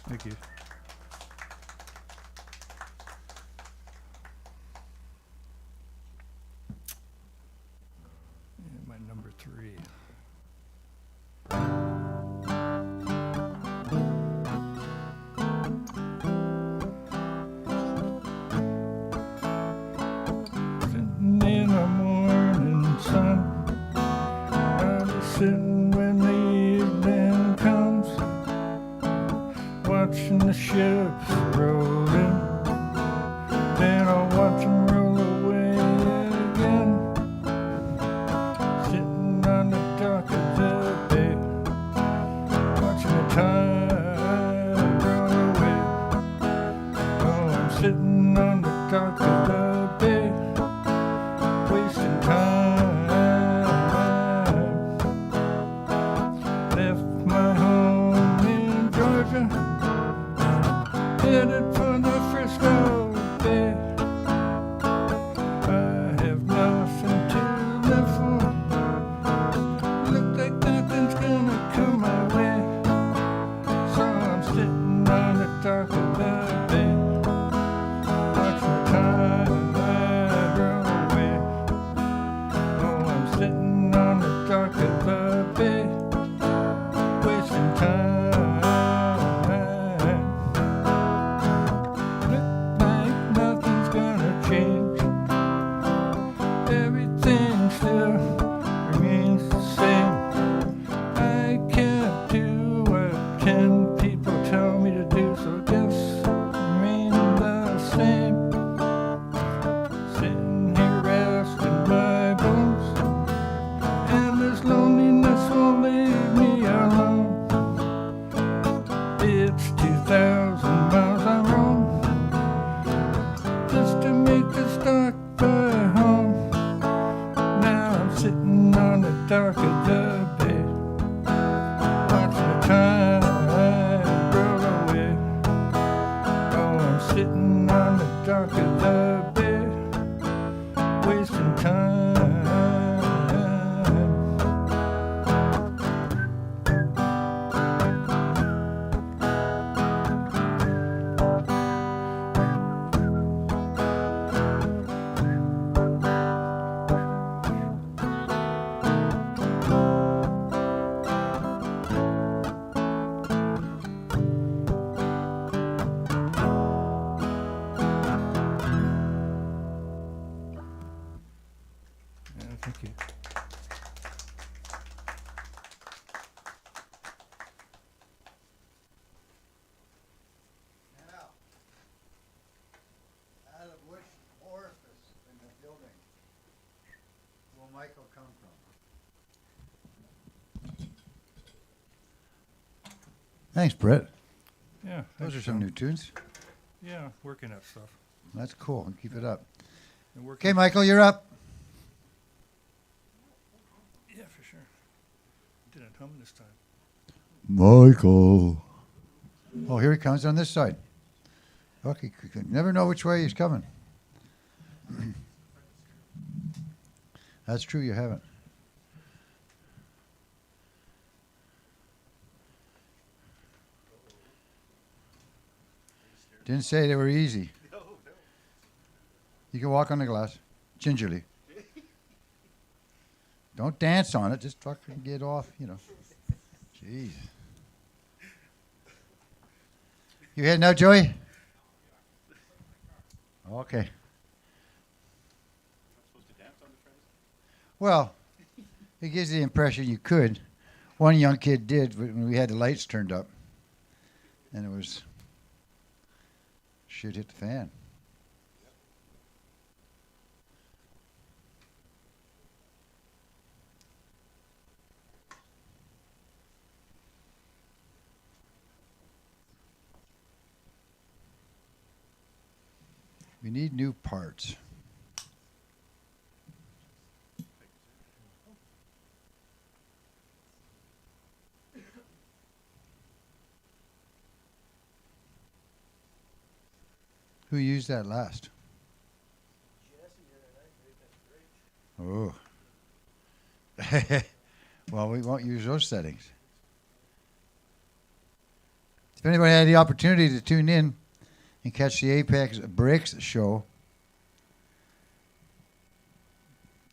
Thank you. And my number 3. Sitting in the morning sun, I'll be sitting when the evening comes, watching the ships roll in. Then I'll watch them roll away again. Sitting on the dock of the bay, watching the tide roll away. Oh, I'm sitting on the dock of the bay, wasting time. Left my home in Georgia, headed for the Frisco Bay. I have nothing to live for. Look like nothing's gonna come my way. So I'm sitting on the dock of the bay, watching the tide roll away. Oh, I'm sitting on the dock of the bay, wasting time. Look like nothing's gonna change. Everything still remains the same. I can't do what 10 people tell me to do, so I guess remain the same. Sitting here resting my bones, and this loneliness won't leave me alone. It's 2,000 miles I roam just to make this dock by home. Now I'm sitting on the dock of the bay, watching the tide roll away. Oh, I'm sitting on the dock of the bay, wasting time. Yeah, thank you. Now, out of which orifice in the building will Michael come from? Thanks, Brett. Yeah, Those thanks, are some Tom. new tunes. Yeah, working at stuff. That's cool. Keep it up. And working. Okay, Michael, you're up. Yeah, for sure. Didn't hum this time. Michael. Oh, here he comes on this side. Okay, you never know which way he's coming. That's true, you haven't. Didn't say they were easy. You can walk on the glass, gingerly. Don't dance on it, just fucking get off, you know. Jeez. You heading out, Joey? Okay. Well, it gives the impression you could. One young kid did when we had the lights turned up, and it was shit hit the fan. We need new parts. Who used that last? Oh. Well, we won't use those settings. If anybody had the opportunity to tune in and catch the Apex Breaks show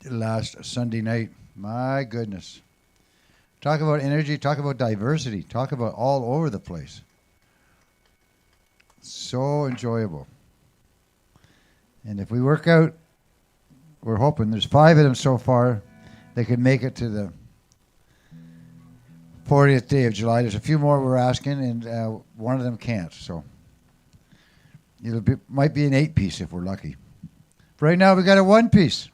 last Sunday night, my goodness. Talk about energy, talk about diversity, talk about all over the place. So enjoyable. And if we work out, we're hoping there's 5 of them so far. They could make it to the 40th day of July. There's a few more we're asking, and one of them can't. So might be an 8-piece if we're lucky. But right now we got a 1-piece.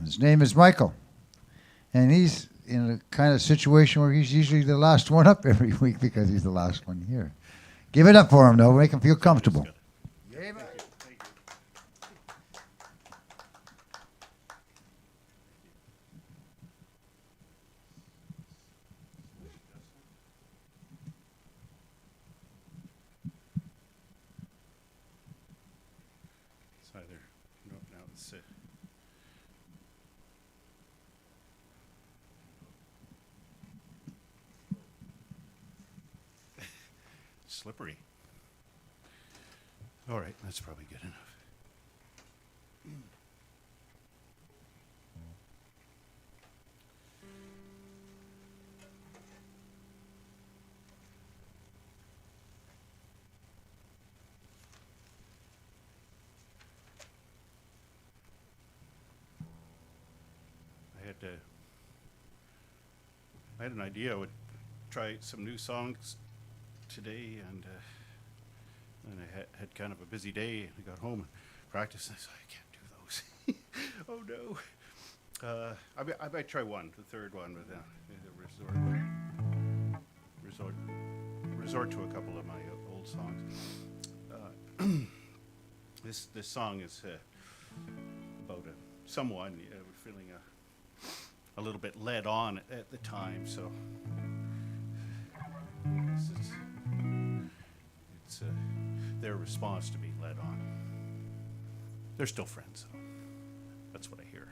His name is Michael, and he's in a kind of situation where he's usually the last one up every week because he's the last one here. Give it up for him, though. Make him feel comfortable. It's either, no, now it's slippery. All right, that's probably good enough. I had an idea I would try some new songs today, and I had kind of a busy day, and I got home and practiced, and I said, I can't do those. Oh no. I might try one, the third one, but resort to a couple of my old songs. This song is about someone feeling a little bit led on at the time, so it's their response to being led on. They're still friends, so that's what I hear.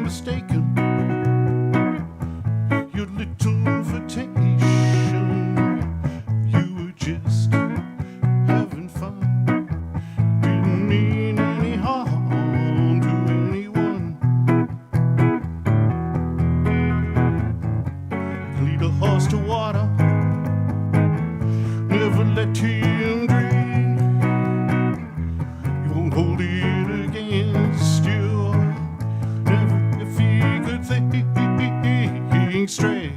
Mistaken your little invitation. You were just having fun. Didn't mean any harm to anyone. Lead a horse to water, never let him drink. You won't hold it against you. Straight.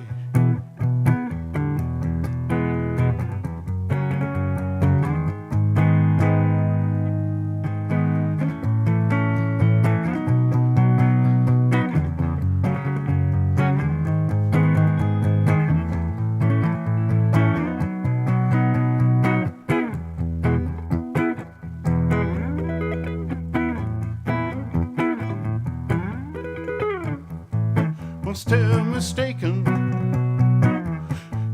Still mistaken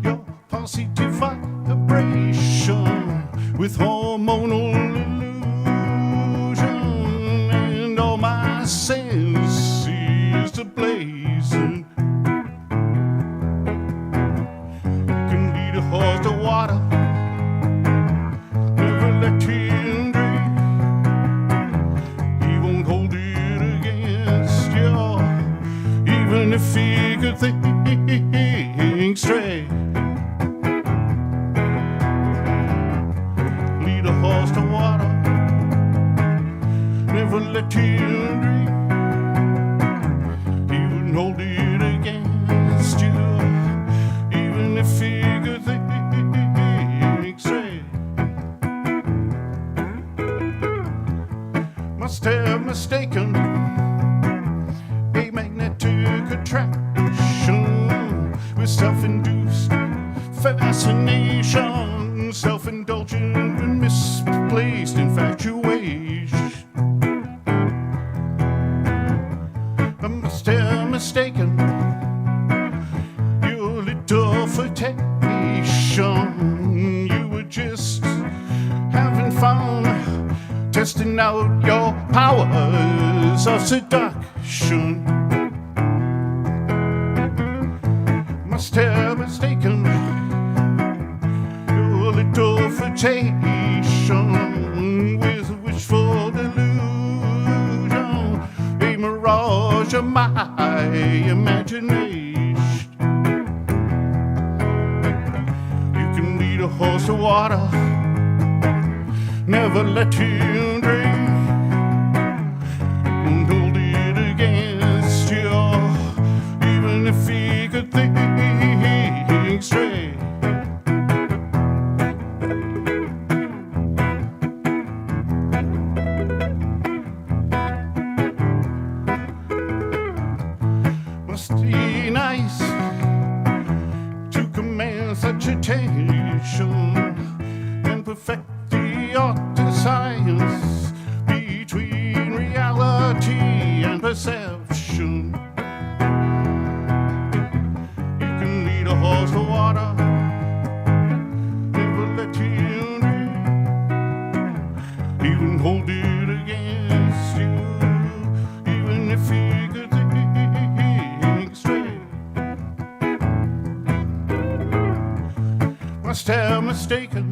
your positive vibration with hormonal illusion. everything straight. Lead a horse to water, never let him drink. Even hold it against you, even if he could think straight. Must have mistaken a magnetic attraction with self-induced fascination, self-indulgent and misplaced infatuation. I must have mistaken your little flirtation. You were just having fun, testing out your powers of seduction. Must have mistaken your little flirtation with wishful delusion, a mirage of my imagination. You can lead a horse to water, never let him drink, and hold it against you, even if he could think straight. Must be nice to command such attention and perfect the art and science between reality and perception. You can lead a horse to water, never let him drink, even hold it against you, even if he could think straight. Must have mistaken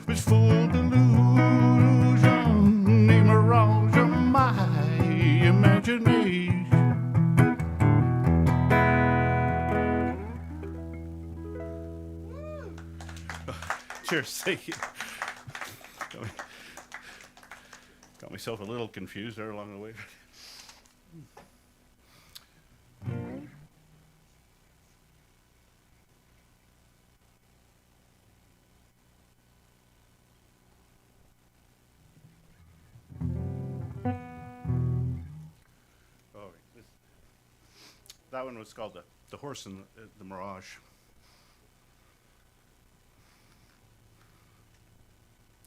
with full delusion, a mirage of my imagination. Cheers, thank you. Got myself a little confused there along the way. That one was called the Horse and the Mirage.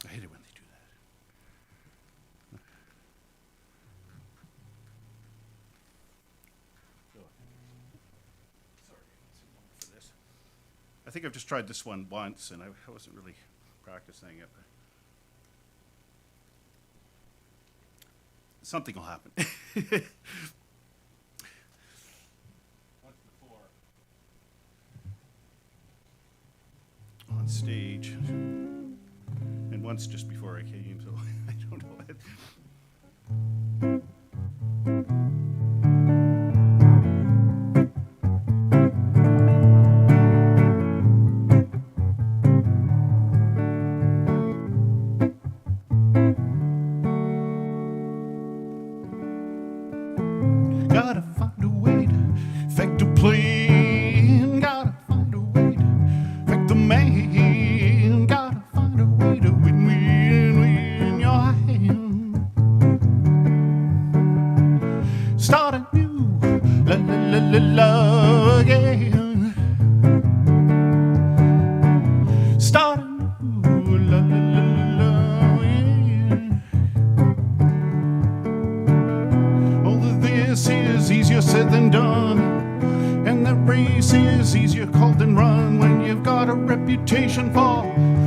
I hate it when they do that. Sorry, for this. I think I've just tried this one once, and I wasn't really practicing it. But something will happen. On stage, and once just before I came, so I don't know. Gotta find a way to effect a plan. Gotta find a way to effect the man. Gotta find a way to win your hand. Start a new love again. Start a new love again. Although this is easier said than done, and the race is easier called than run, when you've got a reputation for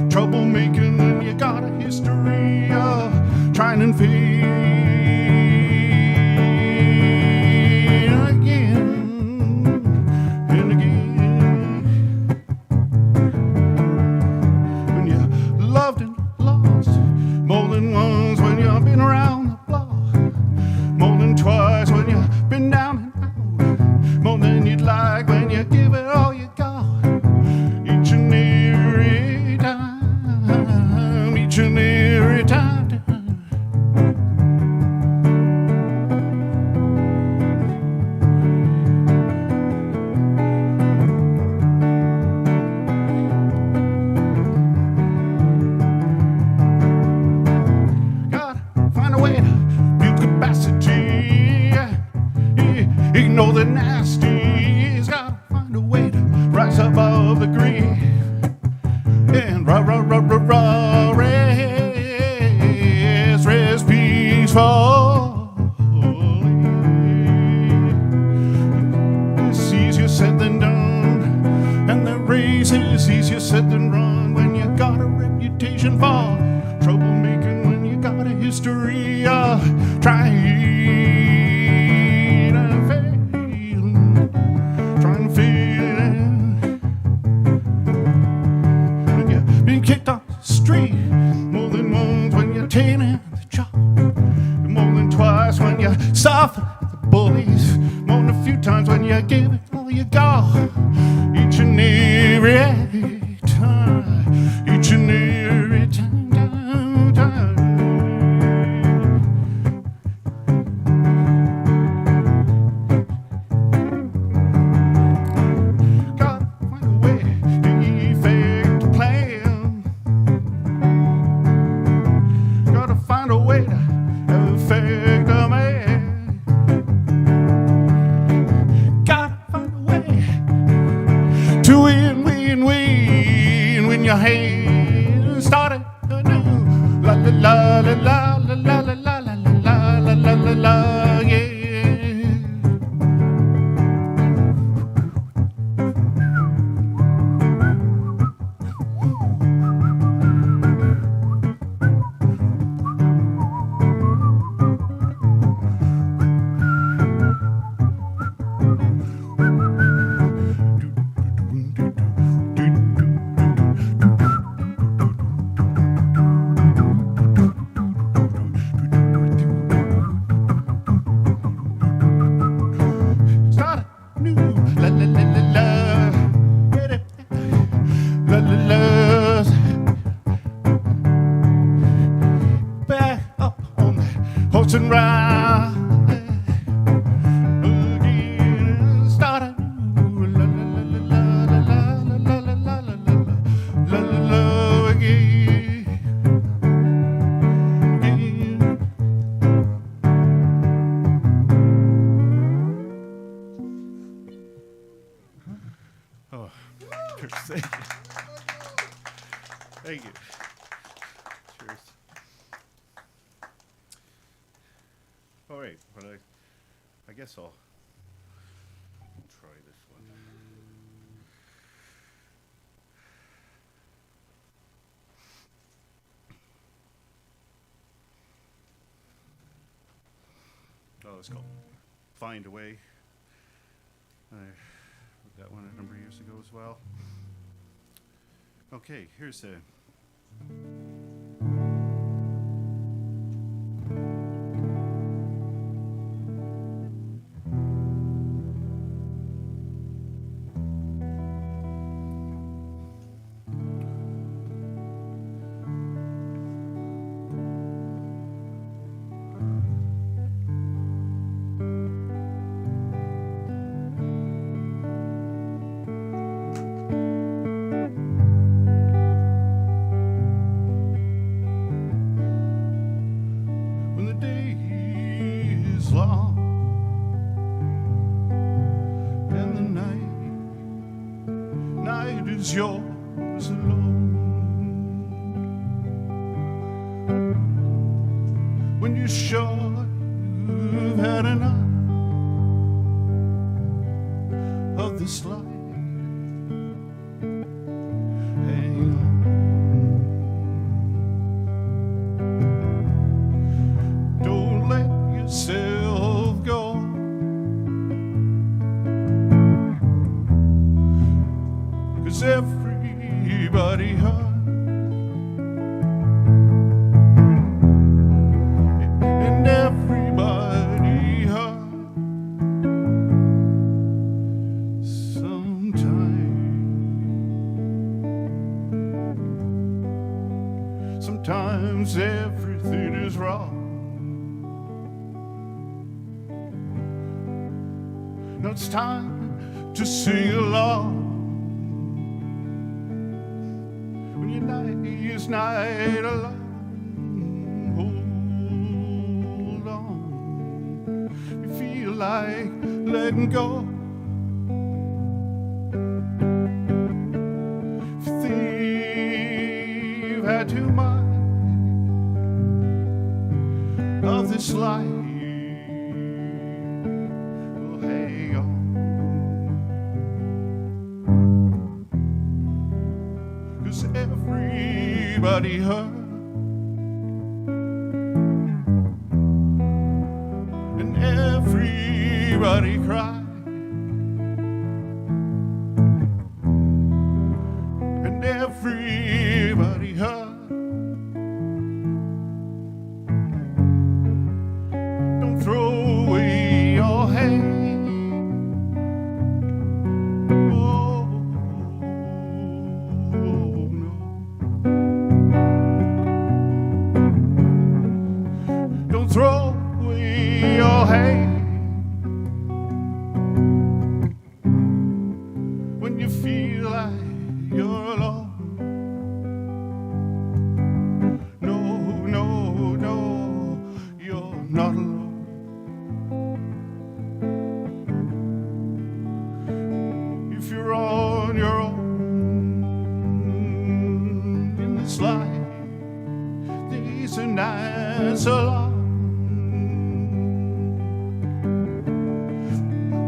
troublemaking, and you got a history of trying and failing again and again. When you loved and lost more than once, when you've been around the block off the bullies more than a few times when you give it all you got. Each and every time, each and every time. Gotta find a way to effect a plan. Gotta find a way to affect a man. Gotta find a way to win your hand started anew. La la la la la la la la la la la la la la, yeah. Start new. La la la la la. Get it. La la la. Back up on the horse and ride again. Start anew. La la la la la la la la la la la la la again. Again. Oh, thank you. Thank you. Cheers. All right, but I guess I'll try this one. Oh, it's called Find a Way. I wrote that one a number of years ago as well. Okay, here's a. When the day is long and the night is yours alone. When you're sure you've had enough of this life, hang on. Don't let yourself go. 'Cause everybody hurts. And everybody hurts sometimes. Sometimes everything is wrong. Now it's time to sing along. When your night is night alone, hold on. You feel like letting go. If you think you've had too much of this life, well, hang on. 'Cause everybody hurts. And everybody cries. And everybody hurts. Don't throw away me your hand when you feel like you're alone. No, no, no, you're not alone. If you're on your own in this life, these are nights alone.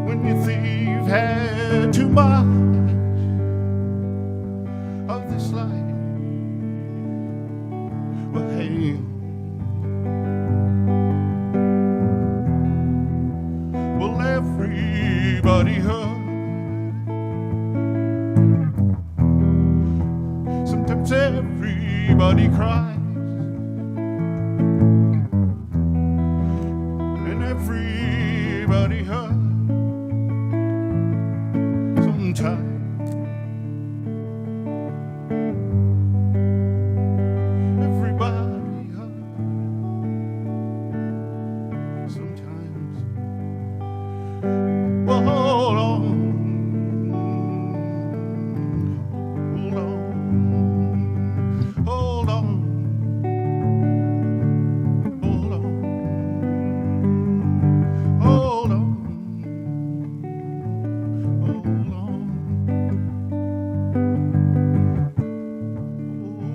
When you think you've had too much of this life, well, hang on. Well, everybody hurt. Sometimes everybody cries, and everybody hurt. Sometimes everybody hurt. Sometimes, well, hold on, hold on, hold on, hold on, hold on, hold on.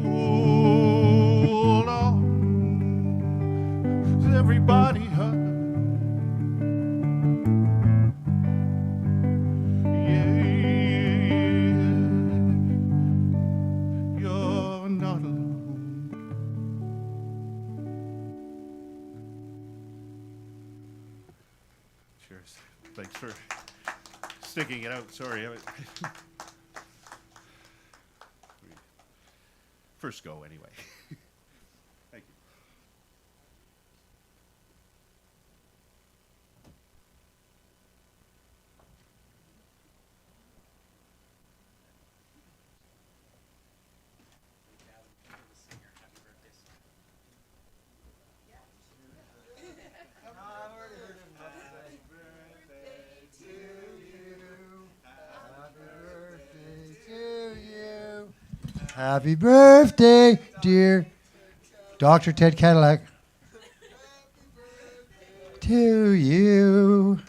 Hold on. Is everybody hurt? Yeah, you're not alone. Cheers. Thanks for sticking it out. Sorry. First go, anyway. Thank you. Happy birthday, dear Dr. Ted Cadillac. To you.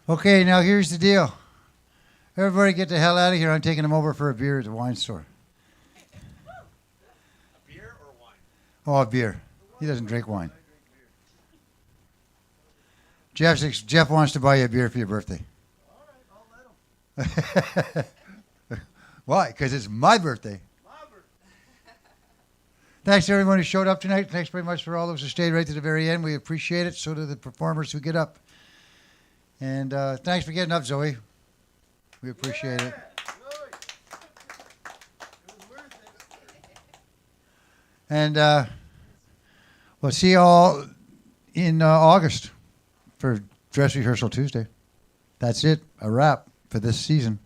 Okay, now here's the deal. Everybody get the hell out of here. I'm taking them over for a beer at the wine store. A beer or wine? Oh, a beer. He doesn't drink wine. Jeff wants to buy you a beer for your birthday. All right, I'll let him. Why? Because it's my birthday. Thanks to everyone who showed up tonight. Thanks very much for all those who stayed right to the very end. We appreciate it. So do the performers who get up. And thanks for getting up, Zoe. We appreciate it. And we'll see you all in August for Dress Rehearsal Tuesday. That's it. A wrap for this season.